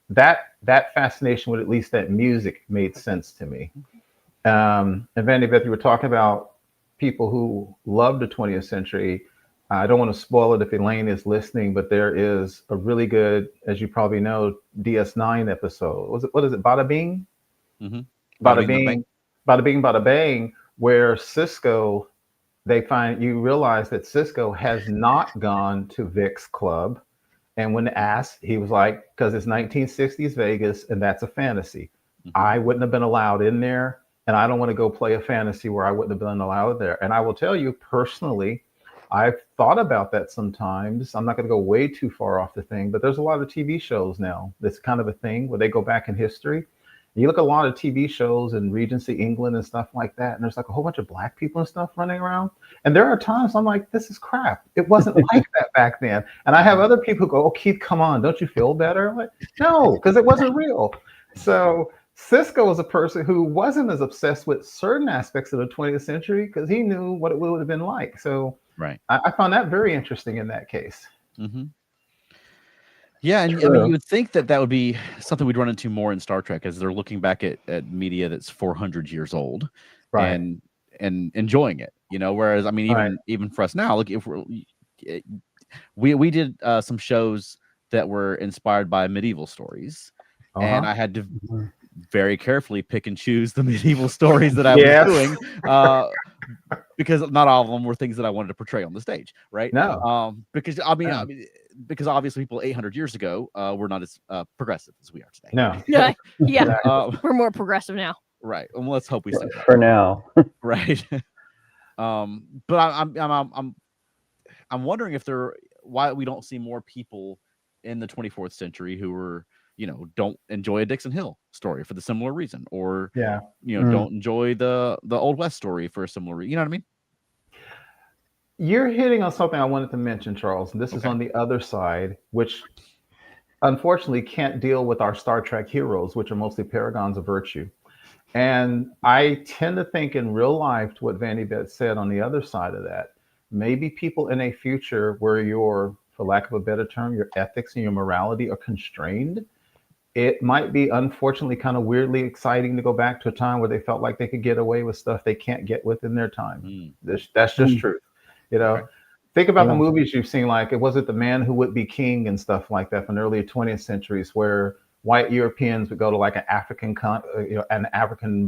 that fascination with at least that music made sense to me. And Vandy Beth, you were talking about people who love the 20th century. I don't want to spoil it if Elaine is listening, but there is a really good, as you probably know, DS9 episode. What is it? Bada Bing? Mm-hmm. Bada Bing, Bada Bing, Bada Bang, where Sisko, you realize that Sisko has not gone to Vic's club. And when asked, he was like, because it's 1960s Vegas and that's a fantasy. Mm-hmm. I wouldn't have been allowed in there. And I don't want to go play a fantasy where I wouldn't have been allowed there. And I will tell you personally, I've thought about that sometimes. I'm not going to go way too far off the thing, but there's a lot of TV shows now that's kind of a thing where they go back in history. You look at a lot of TV shows in Regency England and stuff like that, and there's like a whole bunch of black people and stuff running around. And there are times I'm like, this is crap. It wasn't like that back then. And I have other people who go, oh, Keith, come on, don't you feel better? I'm like, no, because it wasn't real. So Cisco was a person who wasn't as obsessed with certain aspects of the 20th century because he knew what it would have been like. So Right. I found that very interesting in that case. Mm-hmm. Yeah, and I mean, you would think that that would be something we'd run into more in Star Trek, as they're looking back at media that's 400 years old, Right. and enjoying it, you know. Whereas, I mean, even for us now, look, if we did some shows that were inspired by medieval stories, and I had to very carefully pick and choose the medieval stories that I was doing, because not all of them were things that I wanted to portray on the stage, right? No. Because I mean, because obviously people 800 years ago were not as progressive as we are today. No. Yeah. We're more progressive now. Right. And let's hope we see that. For now. Right. But I'm wondering if why we don't see more people in the 24th century who were, you know, don't enjoy a Dixon Hill story for the similar reason, or you know, don't enjoy the Old West story for a similar reason. You know what I mean? You're hitting on something I wanted to mention, Charles, and this is on the other side, which unfortunately can't deal with our Star Trek heroes, which are mostly paragons of virtue. And I tend to think in real life, to what Vandy Beth said on the other side of that, maybe people in a future where your, for lack of a better term, your ethics and your morality are constrained, it might be unfortunately kind of weirdly exciting to go back to a time where they felt like they could get away with stuff they can't get with in their time. That's just truth. You know, think about the movies you've seen, like it wasn't The Man Who Would Be King and stuff like that from the early 20th centuries, where white Europeans would go to like an African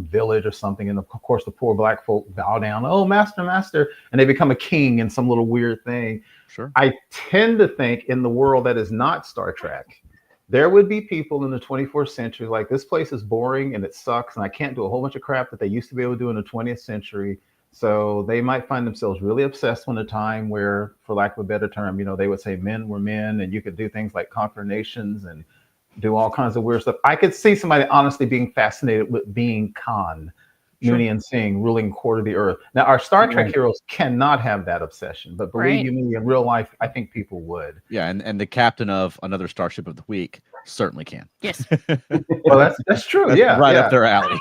village or something, and of course the poor black folk bow down, oh master, master, and they become a king in some little weird thing. Sure. I tend to think in the world that is not Star Trek, there would be people in the 24th century like, this place is boring and it sucks, and I can't do a whole bunch of crap that they used to be able to do in the 20th century. So they might find themselves really obsessed with a time where, for lack of a better term, you know, they would say men were men, and you could do things like conquer nations and do all kinds of weird stuff. I could see somebody honestly being fascinated with being Khan, Noonien Singh, ruling quarter of the earth. Now, our Star Trek heroes cannot have that obsession, but believe you me, in real life, I think people would. Yeah, and the captain of another Starship of the Week certainly can. Yes. Well, that's true. That's yeah, right up their alley.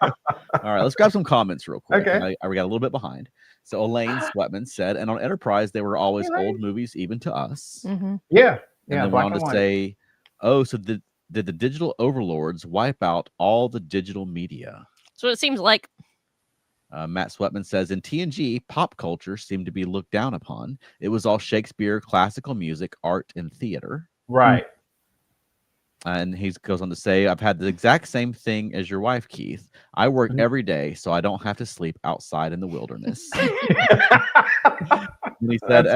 All right, let's grab some comments real quick. Okay. We got a little bit behind. So Elaine Sweatman said, and on Enterprise, they were always old movies, even to us. Mm-hmm. Yeah. And then went on to say, oh, so did the digital overlords wipe out all the digital media? So it seems like. Matt Sweatman says, in TNG, pop culture seemed to be looked down upon. It was all Shakespeare, classical music, art, and theater. Right. And he goes on to say, I've had the exact same thing as your wife, Keith. I work every day, so I don't have to sleep outside in the wilderness. And he said,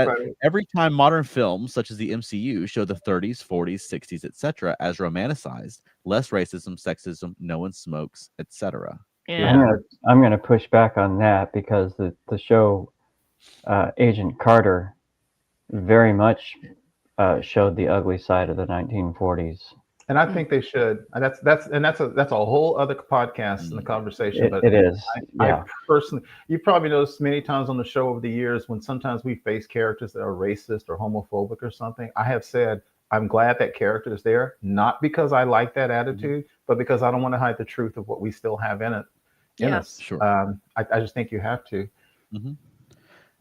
every time modern films such as the MCU show the 30s, 40s, 60s, etc. as romanticized, less racism, sexism, no one smokes, etc. Yeah. I'm gonna push back on that, because the show Agent Carter very much showed the ugly side of the 1940s. And I think they should. And that's a whole other podcast in the conversation. But it is. I personally, you probably noticed many times on the show over the years when sometimes we face characters that are racist or homophobic or something, I have said, I'm glad that character is there, not because I like that attitude, but because I don't want to hide the truth of what we still have in us. Sure. I just think you have to.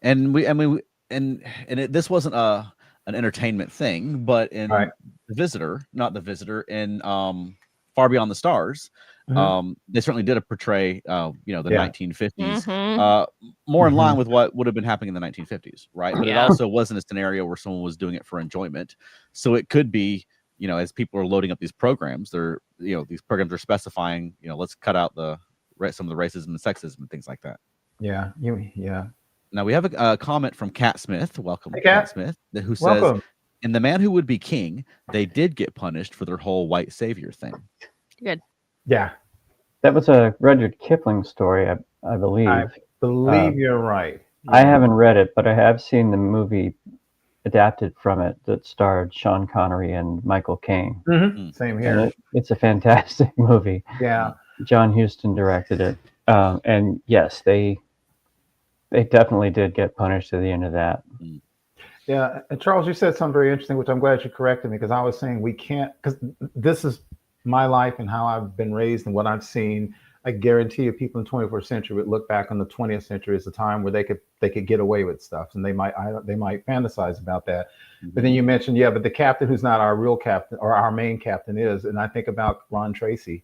And this wasn't an entertainment thing, but in The Visitor, not The Visitor, in Far Beyond the Stars, they certainly did portray the 1950s more in line with what would have been happening in the 1950s, right? But it also wasn't a scenario where someone was doing it for enjoyment. So it could be, you know, as people are loading up these programs, these programs are specifying, you know, let's cut out some of the racism and sexism and things like that. Yeah. Now we have a comment from Kat Smith. Welcome, hey, Kat Smith, who says, in The Man Who Would Be King, they did get punished for their whole white savior thing. Good. Yeah. That was a Rudyard Kipling story, I believe. I believe you're right. I haven't read it, but I have seen the movie adapted from it that starred Sean Connery and Michael Caine. Same And here. it's a fantastic movie. Yeah. John Huston directed it. And yes, they definitely did get punished at the end of that. Yeah, and Charles, you said something very interesting, which I'm glad you corrected me, because I was saying we can't, because this is my life and how I've been raised and what I've seen. I guarantee you, people in the 21st century would look back on the 20th century as a time where they could get away with stuff, and they might fantasize about that. But then you mentioned, but the captain who's not our real captain or our main captain is, and I think about Ron Tracy,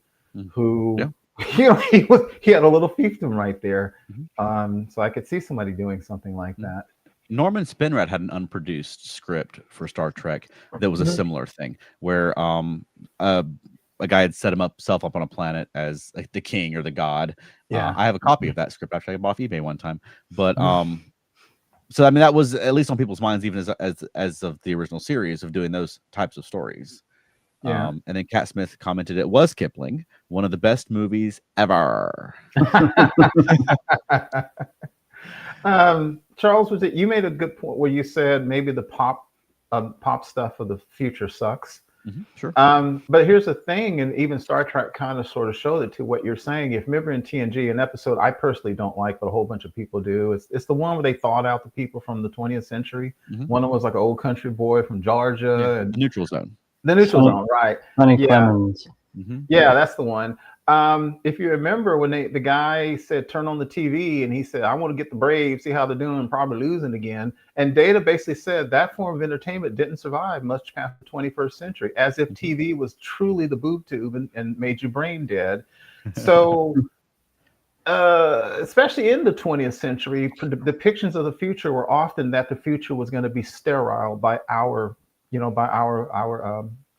who he had a little fiefdom right there. So I could see somebody doing something like that. Norman Spinrad had an unproduced script for Star Trek that was a similar thing, where a guy had set himself up on a planet as like the king or the god. I have a copy of that script. Actually, I bought off eBay one time. But so I mean, that was at least on people's minds, even as of the original series of doing those types of stories. And then Cat Smith commented it was Kipling, one of the best movies ever. Charles, was it you made a good point where you said maybe the pop stuff of the future sucks. Sure. But here's the thing, and even Star Trek kind of sort of showed it to what you're saying. If you remember in TNG, an episode I personally don't like, but a whole bunch of people do. It's the one where they thawed out the people from the 20th century. One of them was like an old country boy from Georgia, and the Neutral Zone. The Neutral Zone, right? Honey Clemens. Yeah, that's the one. If you remember when the guy said turn on the TV and he said I want to get the Braves, see how they're doing, probably losing again, and Data basically said that form of entertainment didn't survive much past the 21st century, as if TV was truly the boob tube and made your brain dead. So especially in the 20th century, depictions of the future were often that the future was going to be sterile by our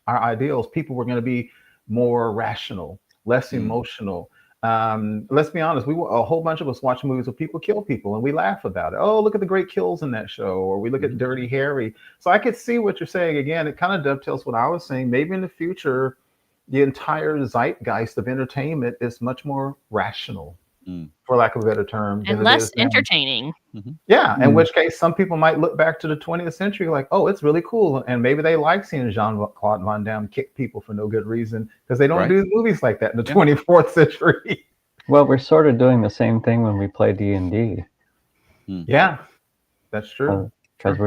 ideals. People were going to be more rational, less emotional. Let's be honest, a whole bunch of us watch movies where people kill people and we laugh about it. Oh, look at the great kills in that show, or we look at Dirty Harry. So I could see what you're saying. Again, it kind of dovetails what I was saying. Maybe in the future, the entire zeitgeist of entertainment is much more rational, for lack of a better term, and less entertaining. Yeah, in which case some people might look back to the 20th century like, oh, it's really cool. And maybe they like seeing Jean-Claude Van Damme kick people for no good reason, because they don't do movies like that in the 24th century. Well, we're sort of doing the same thing when we play D&D. Yeah, that's true. Because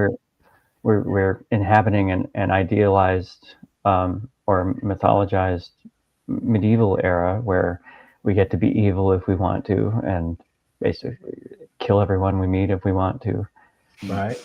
we're inhabiting an idealized or mythologized medieval era where we get to be evil if we want to, and basically kill everyone we meet if we want to. Right.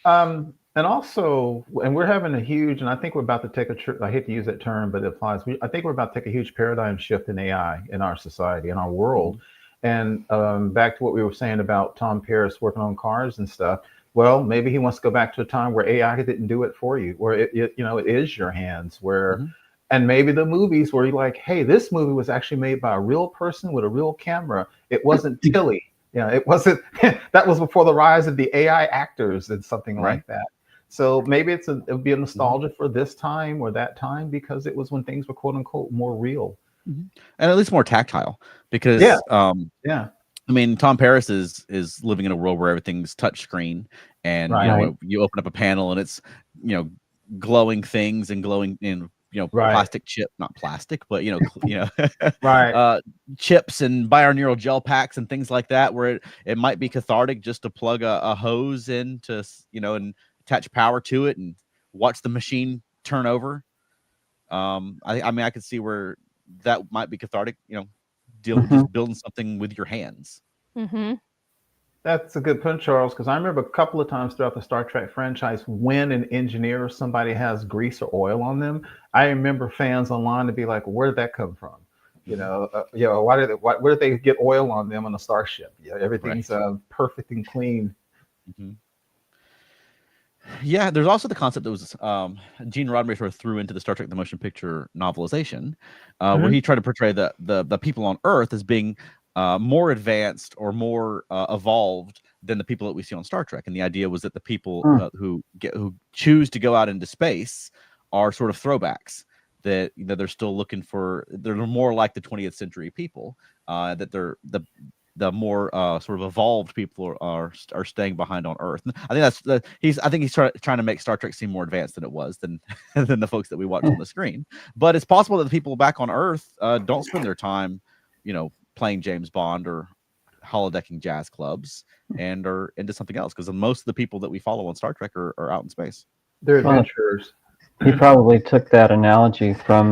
And also, and we're having a huge, and I think we're about to take I hate to use that term, but it applies. I think we're about to take a huge paradigm shift in AI in our society, in our world. And back to what we were saying about Tom Paris working on cars and stuff. Well, maybe he wants to go back to a time where AI didn't do it for you, where it is your hands, where, and maybe the movies where you're like, hey, this movie was actually made by a real person with a real camera. It wasn't Tilly. It wasn't, that was before the rise of the AI actors and something like that. So maybe it would be a nostalgia for this time or that time, because it was when things were quote unquote more real. And at least more tactile, because I mean, Tom Paris is living in a world where everything's touchscreen, and you open up a panel and it's glowing things and glowing plastic chip, not plastic, but chips and bioneural gel packs and things like that, where it might be cathartic just to plug a hose in to and attach power to it and watch the machine turn over. I mean, I could see where that might be cathartic, just building something with your hands. That's a good point, Charles, because I remember a couple of times throughout the Star Trek franchise, when an engineer or somebody has grease or oil on them, I remember fans online to be like, where did that come from? Where did they get oil on them on a starship? Everything's perfect and clean. Yeah, there's also the concept that was Gene Roddenberry sort of threw into the Star Trek the Motion Picture novelization, where he tried to portray the people on Earth as being more advanced or more evolved than the people that we see on Star Trek. And the idea was that the people who choose to go out into space are sort of throwbacks, that they're still looking for, they're more like the 20th century people, that the more sort of evolved people are staying behind on Earth. And I think that's he's trying to make Star Trek seem more advanced than it was than than the folks that we watch on the screen. But it's possible that the people back on Earth don't spend their time, playing James Bond or holodecking jazz clubs and are into something else, because most of the people that we follow on Star Trek are out in space. They're adventurers. He probably took that analogy from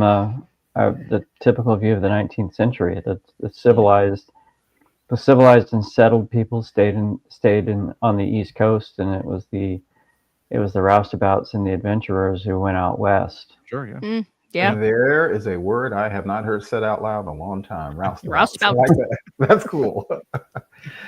the typical view of the 19th century. That the civilized and settled people stayed in on the East Coast, and it was the roustabouts and the adventurers who went out west. Sure, yeah. Yeah. And there is a word I have not heard said out loud in a long time. Roustabout. Roustabout. Like that. That's cool.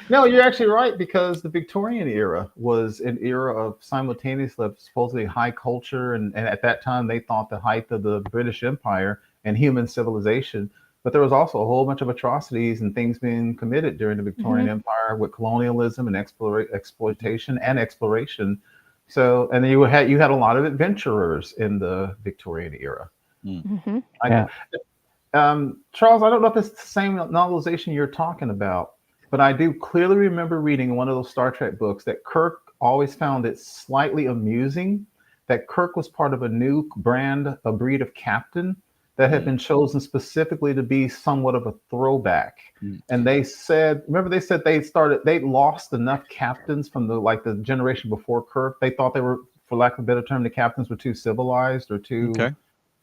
No, you're actually right, because the Victorian era was an era of simultaneously supposedly high culture, and at that time they thought the height of the British Empire and human civilization. But there was also a whole bunch of atrocities and things being committed during the Victorian Empire with colonialism and exploitation and exploration. So, and you had a lot of adventurers in the Victorian era. Mm-hmm. Charles, I don't know if it's the same novelization you're talking about, but I do clearly remember reading one of those Star Trek books that Kirk always found it slightly amusing that Kirk was part of a new a breed of captain that had been chosen specifically to be somewhat of a throwback. And they said they lost enough captains from the generation before Kirk. They thought they were, for lack of a better term, the captains were too civilized or too. Okay.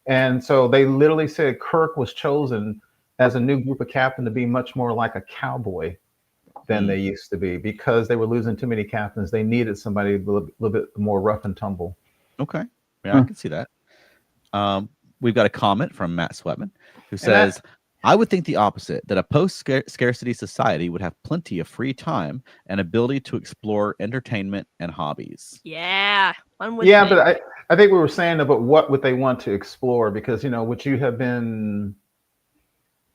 And so they literally said Kirk was chosen as a new group of captain to be much more like a cowboy than they used to be, because they were losing too many captains. They needed somebody a little bit more rough and tumble. Okay. Yeah, I can see that. We've got a comment from Matt Sweatman, who says, I would think the opposite, that a post-scarcity society would have plenty of free time and ability to explore entertainment and hobbies. Yeah. But I think we were saying about what would they want to explore, because, would you have been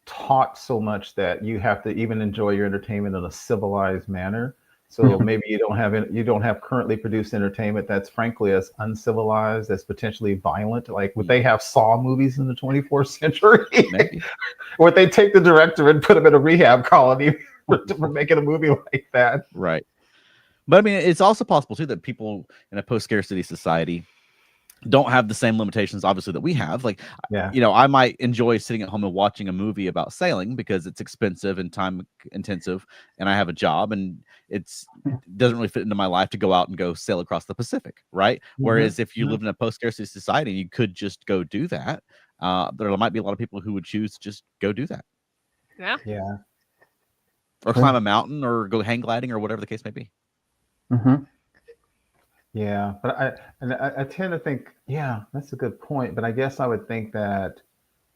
taught so much that you have to even enjoy your entertainment in a civilized manner. So maybe you don't have currently produced entertainment that's frankly as uncivilized, as potentially violent. Like, would they have Saw movies in the 24th century? Or would they take the director and put him in a rehab colony for making a movie like that? Right. But I mean, it's also possible too that people in a post-scarcity society don't have the same limitations, obviously, that we have. Like, I might enjoy sitting at home and watching a movie about sailing because it's expensive and time intensive, and I have a job, and it doesn't really fit into my life to go out and go sail across the Pacific, right? Whereas if you live in a post-scarcity society, you could just go do that. There might be a lot of people who would choose to just go do that. Yeah. Or climb a mountain or go hang gliding or whatever the case may be. Yeah, but I tend to think, that's a good point. But I guess I would think that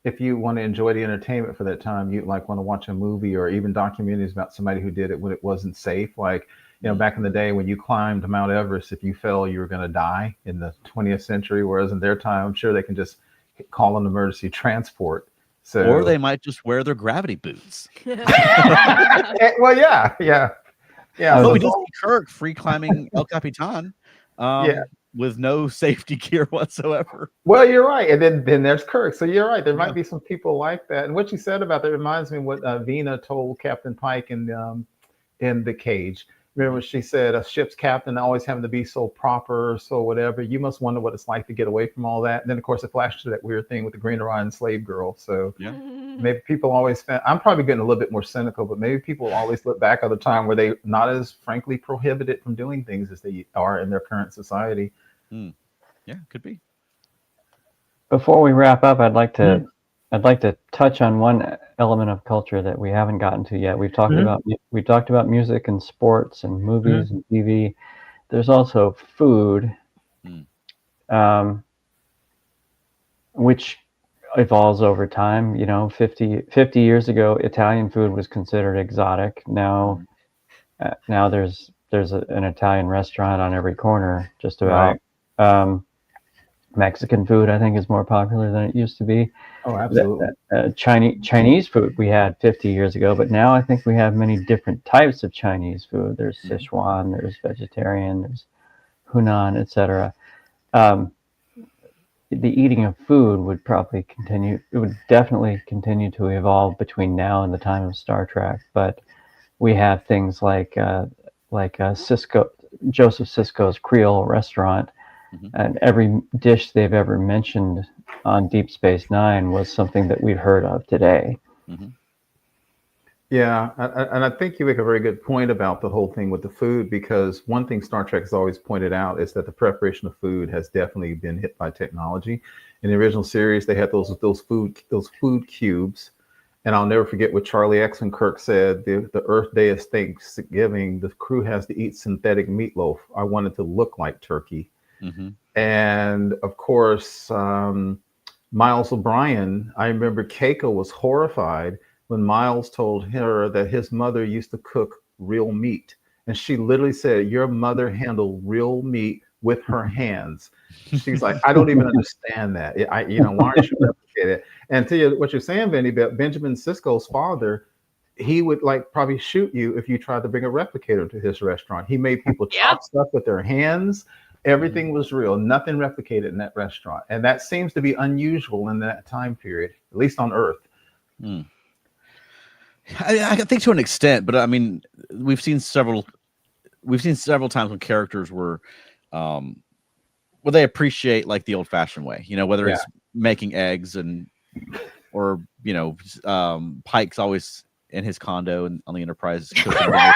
if you want to enjoy the entertainment for that time, you want to watch a movie or even documentaries about somebody who did it when it wasn't safe. Like, back in the day when you climbed Mount Everest, if you fell, you were going to die in the 20th century. Whereas in their time, I'm sure they can just call an emergency transport. So, or they might just wear their gravity boots. Well, yeah. So we did see Kirk free climbing El Capitan. With no safety gear whatsoever. Well, you're right. And then there's Kirk. So you're right. There might be some people like that. And what you said about that reminds me of what Vina told Captain Pike in The Cage. Remember, she said a ship's captain always having to be so proper, so whatever. You must wonder what it's like to get away from all that. And then, of course, it flashed to that weird thing with the Green Orion slave girl. So maybe people always I'm probably getting a little bit more cynical, but maybe people always look back at the time where they not as frankly prohibited from doing things as they are in their current society. Yeah, could be. Before we wrap up, I'd like to touch on one element of culture that we haven't gotten to yet. We've talked about music and sports and movies and TV. There's also food, which evolves over time. 50 years ago, Italian food was considered exotic. Now there's an Italian restaurant on every corner, just about. Mexican food, I think, is more popular than it used to be. Oh, absolutely. Chinese food we had 50 years ago, but now I think we have many different types of Chinese food. There's Sichuan, there's vegetarian, there's Hunan, etc. The eating of food would probably continue. It would definitely continue to evolve between now and the time of Star Trek. But we have things like Joseph Sisko's Creole restaurant, Mhm. and every dish they've ever mentioned on Deep Space Nine was something that we've heard of today. Mhm. Yeah, and I think you make a very good point about the whole thing with the food, because one thing Star Trek has always pointed out is that the preparation of food has definitely been hit by technology. In the original series, they had those food cubes, and I'll never forget what Charlie X and Kirk said. The Earth Day is Thanksgiving. The crew has to eat synthetic meatloaf. I wanted to look like turkey. Mhm. And of course, Miles O'Brien, I remember Keiko was horrified when Miles told her that his mother used to cook real meat. And she literally said, "Your mother handled real meat with her hands." She's like, "I don't even understand that. Why aren't you replicating it?" And to you, what you're saying, Benny, Benjamin Sisko's father, he would like probably shoot you if you tried to bring a replicator to his restaurant. He made people Yeah. chop stuff with their hands. Everything was real, nothing replicated in that restaurant. And that seems to be unusual in that time period, at least on Earth. Mm. I think to an extent, but I mean, we've seen several times when characters were, well, they appreciate like the old fashioned way, whether it's making eggs or Pike's always in his condo and on the Enterprise cooking dinner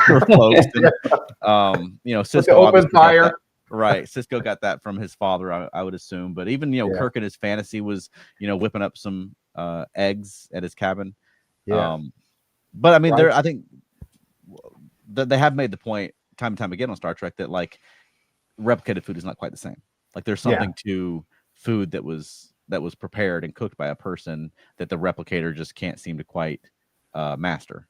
for folks. And, With Sisko the open obviously got fire. that. Right. Sisko got that from his father, I would assume. But even, Kirk in his fantasy was, whipping up some eggs at his cabin. Yeah. But I mean, Right. I think that they have made the point time and time again on Star Trek that like replicated food is not quite the same. Like there's something to food that was prepared and cooked by a person that the replicator just can't seem to quite master.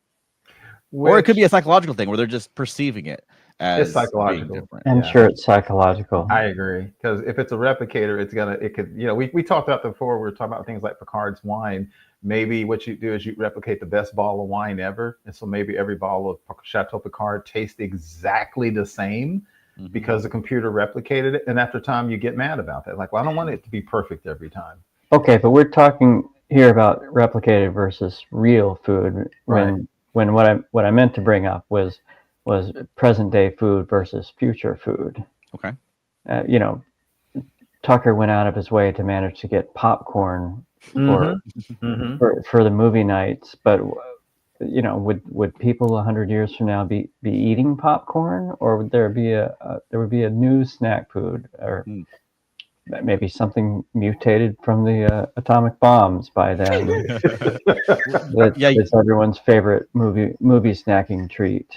Or it could be a psychological thing where they're just perceiving it as being different. I'm sure it's psychological. I agree, because if it's a replicator, it could, we talked about that before. We were talking about things like Picard's wine. Maybe what you do is you replicate the best bottle of wine ever, and so maybe every bottle of Chateau Picard tastes exactly the same because the computer replicated it. And after time, you get mad about that. Like, well, I don't want it to be perfect every time. Okay, but we're talking here about replicated versus real food. When what I meant to bring up was present day food versus future food. Okay. Tucker went out of his way to manage to get popcorn for the movie nights, but would people 100 years from now be eating popcorn, or would there be a new snack food, or maybe something mutated from the atomic bombs by then? It's everyone's favorite movie snacking treat.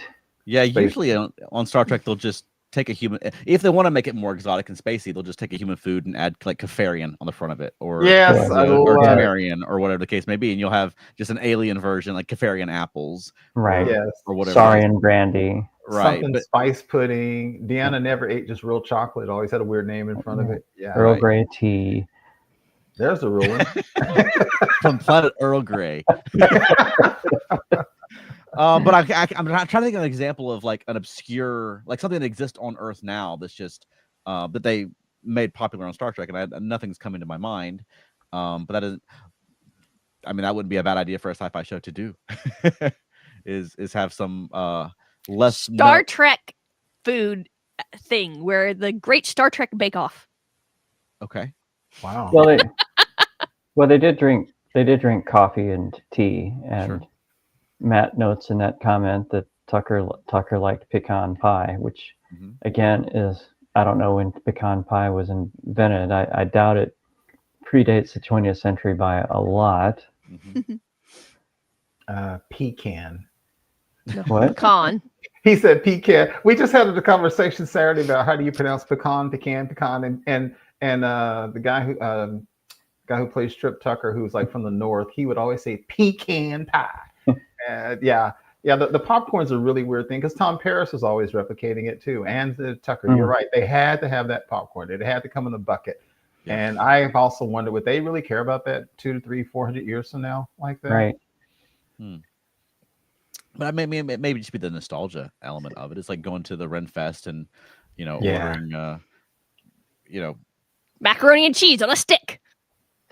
Yeah, usually on Star Trek they'll just take a human, if they want to make it more exotic and spacey, they'll just take a human food and add like Kefarian on the front of it, or or Kefarian, or whatever the case may be, and you'll have just an alien version like Kefarian apples, right? Or whatever. Saurian brandy, right? Something spice pudding. Deanna never ate just real chocolate; it always had a weird name in front of it. Yeah, Earl Grey tea. There's a real one from Planet Earl Grey. But I'm trying to think of an example of like an obscure, like something that exists on Earth now that's just that they made popular on Star Trek, and nothing's coming to my mind. But that isn't. I mean, that wouldn't be a bad idea for a sci-fi show to do. is have some less Star Trek food thing where the Great Star Trek Bake Off. Okay. Wow. Well, they did drink coffee and tea, and sure. Matt notes in that comment that Tucker liked pecan pie, which again is, I don't know when pecan pie was invented. I doubt it predates the 20th century by a lot. Pecan. No, what? Pecan. He said pecan. We just had a conversation Saturday about how do you pronounce pecan, and the guy who plays Trip Tucker, who's like from the north, he would always say pecan pie. The popcorn's a really weird thing because Tom Paris was always replicating it too, and Tucker. You're right; they had to have that popcorn. It had to come in a bucket. Yeah. And I've also wondered, would they really care about that 200 to 300, 400 years from now, like that? Right. But maybe just be the nostalgia element of it. It's like going to the Ren Fest and ordering macaroni and cheese on a stick.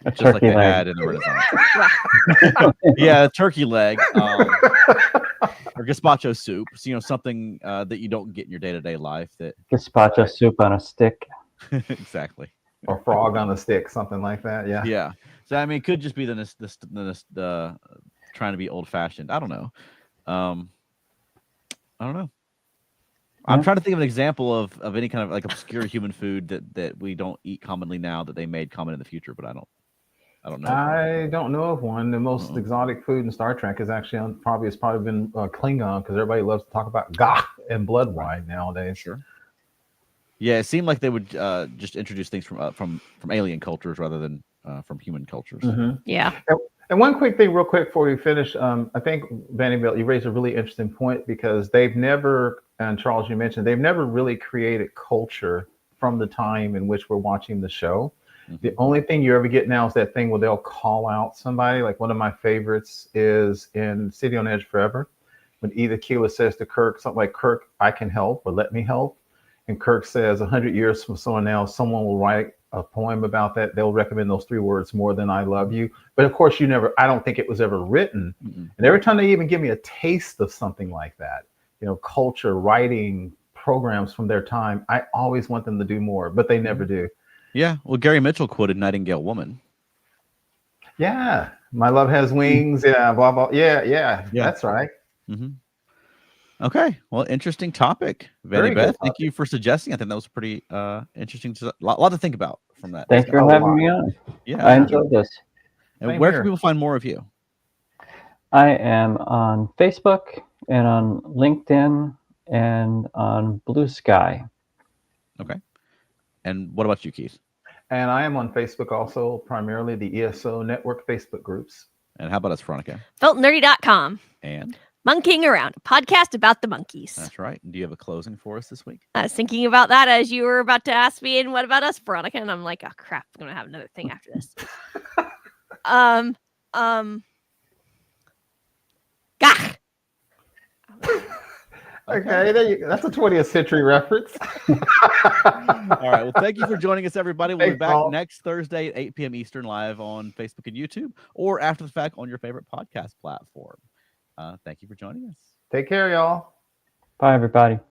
A just like turkey they leg. had in the Renaissance. Yeah, a turkey leg, or gazpacho soup. So, something that you don't get in your day-to-day life. That Gazpacho soup on a stick. exactly. Or frog on a stick, something like that. Yeah. Yeah. So I mean, it could just be the trying to be old-fashioned. I don't know. I don't know. I'm Yeah. trying to think of an example of any kind of like obscure human food that we don't eat commonly now that they made common in the future, but I don't know. of one. I don't know of one. The most Uh-oh. exotic food in Star Trek is actually it's probably been Klingon, because everybody loves to talk about gah and blood wine nowadays. Sure. Yeah, it seemed like they would just introduce things from alien cultures rather than from human cultures. Mhm. Yeah. And one quick thing, real quick, before we finish, I think, Vandy Beth, you raised a really interesting point, because they've never, and Charles, you mentioned, they've never really created culture from the time in which we're watching the show. The only thing you ever get now is that thing where they'll call out somebody. Like, one of my favorites is in City on Edge Forever, when Edith Keeler says to Kirk something like, "Kirk, I can help, or let me help." And Kirk says, 100 years from so now, someone will write a poem about that. They'll recommend those 3 words more than I love you. But of course, I don't think it was ever written. Mm-mm. And every time they even give me a taste of something like that, culture, writing, programs from their time, I always want them to do more, but they never do. Yeah. Well, Gary Mitchell quoted Nightingale Woman. Yeah. My love has wings. Yeah. Blah, blah. Yeah. Yeah. That's right. Mm-hmm. Okay. Well, interesting topic, Very Vandy good Beth. Thank topic. you for suggesting. I think that was pretty interesting. A lot to think about from that. Thanks for A having lot. me on. Yeah. I enjoyed this. And Same where here. can people find more of you? I am on Facebook and on LinkedIn and on Blue Sky. Okay. And what about you, Keith? And I am on Facebook also, primarily the ESO network Facebook groups. And how about us, Veronica? Feltnerdy.com. And Monkeying Around, a podcast about the monkeys. that's right. Do you have a closing for us this week? I was thinking about that as you were about to ask me, and what about us, Veronica? And I'm like, oh crap, I'm gonna have another thing after this. Gah! Okay, that's a 20th century reference. All right. Well, thank you for joining us, everybody. We'll be Thanks, back Paul. next Thursday at 8 p.m. Eastern, live on Facebook and YouTube, or after the fact on your favorite podcast platform. Thank you for joining us. Take care, y'all. Bye, everybody.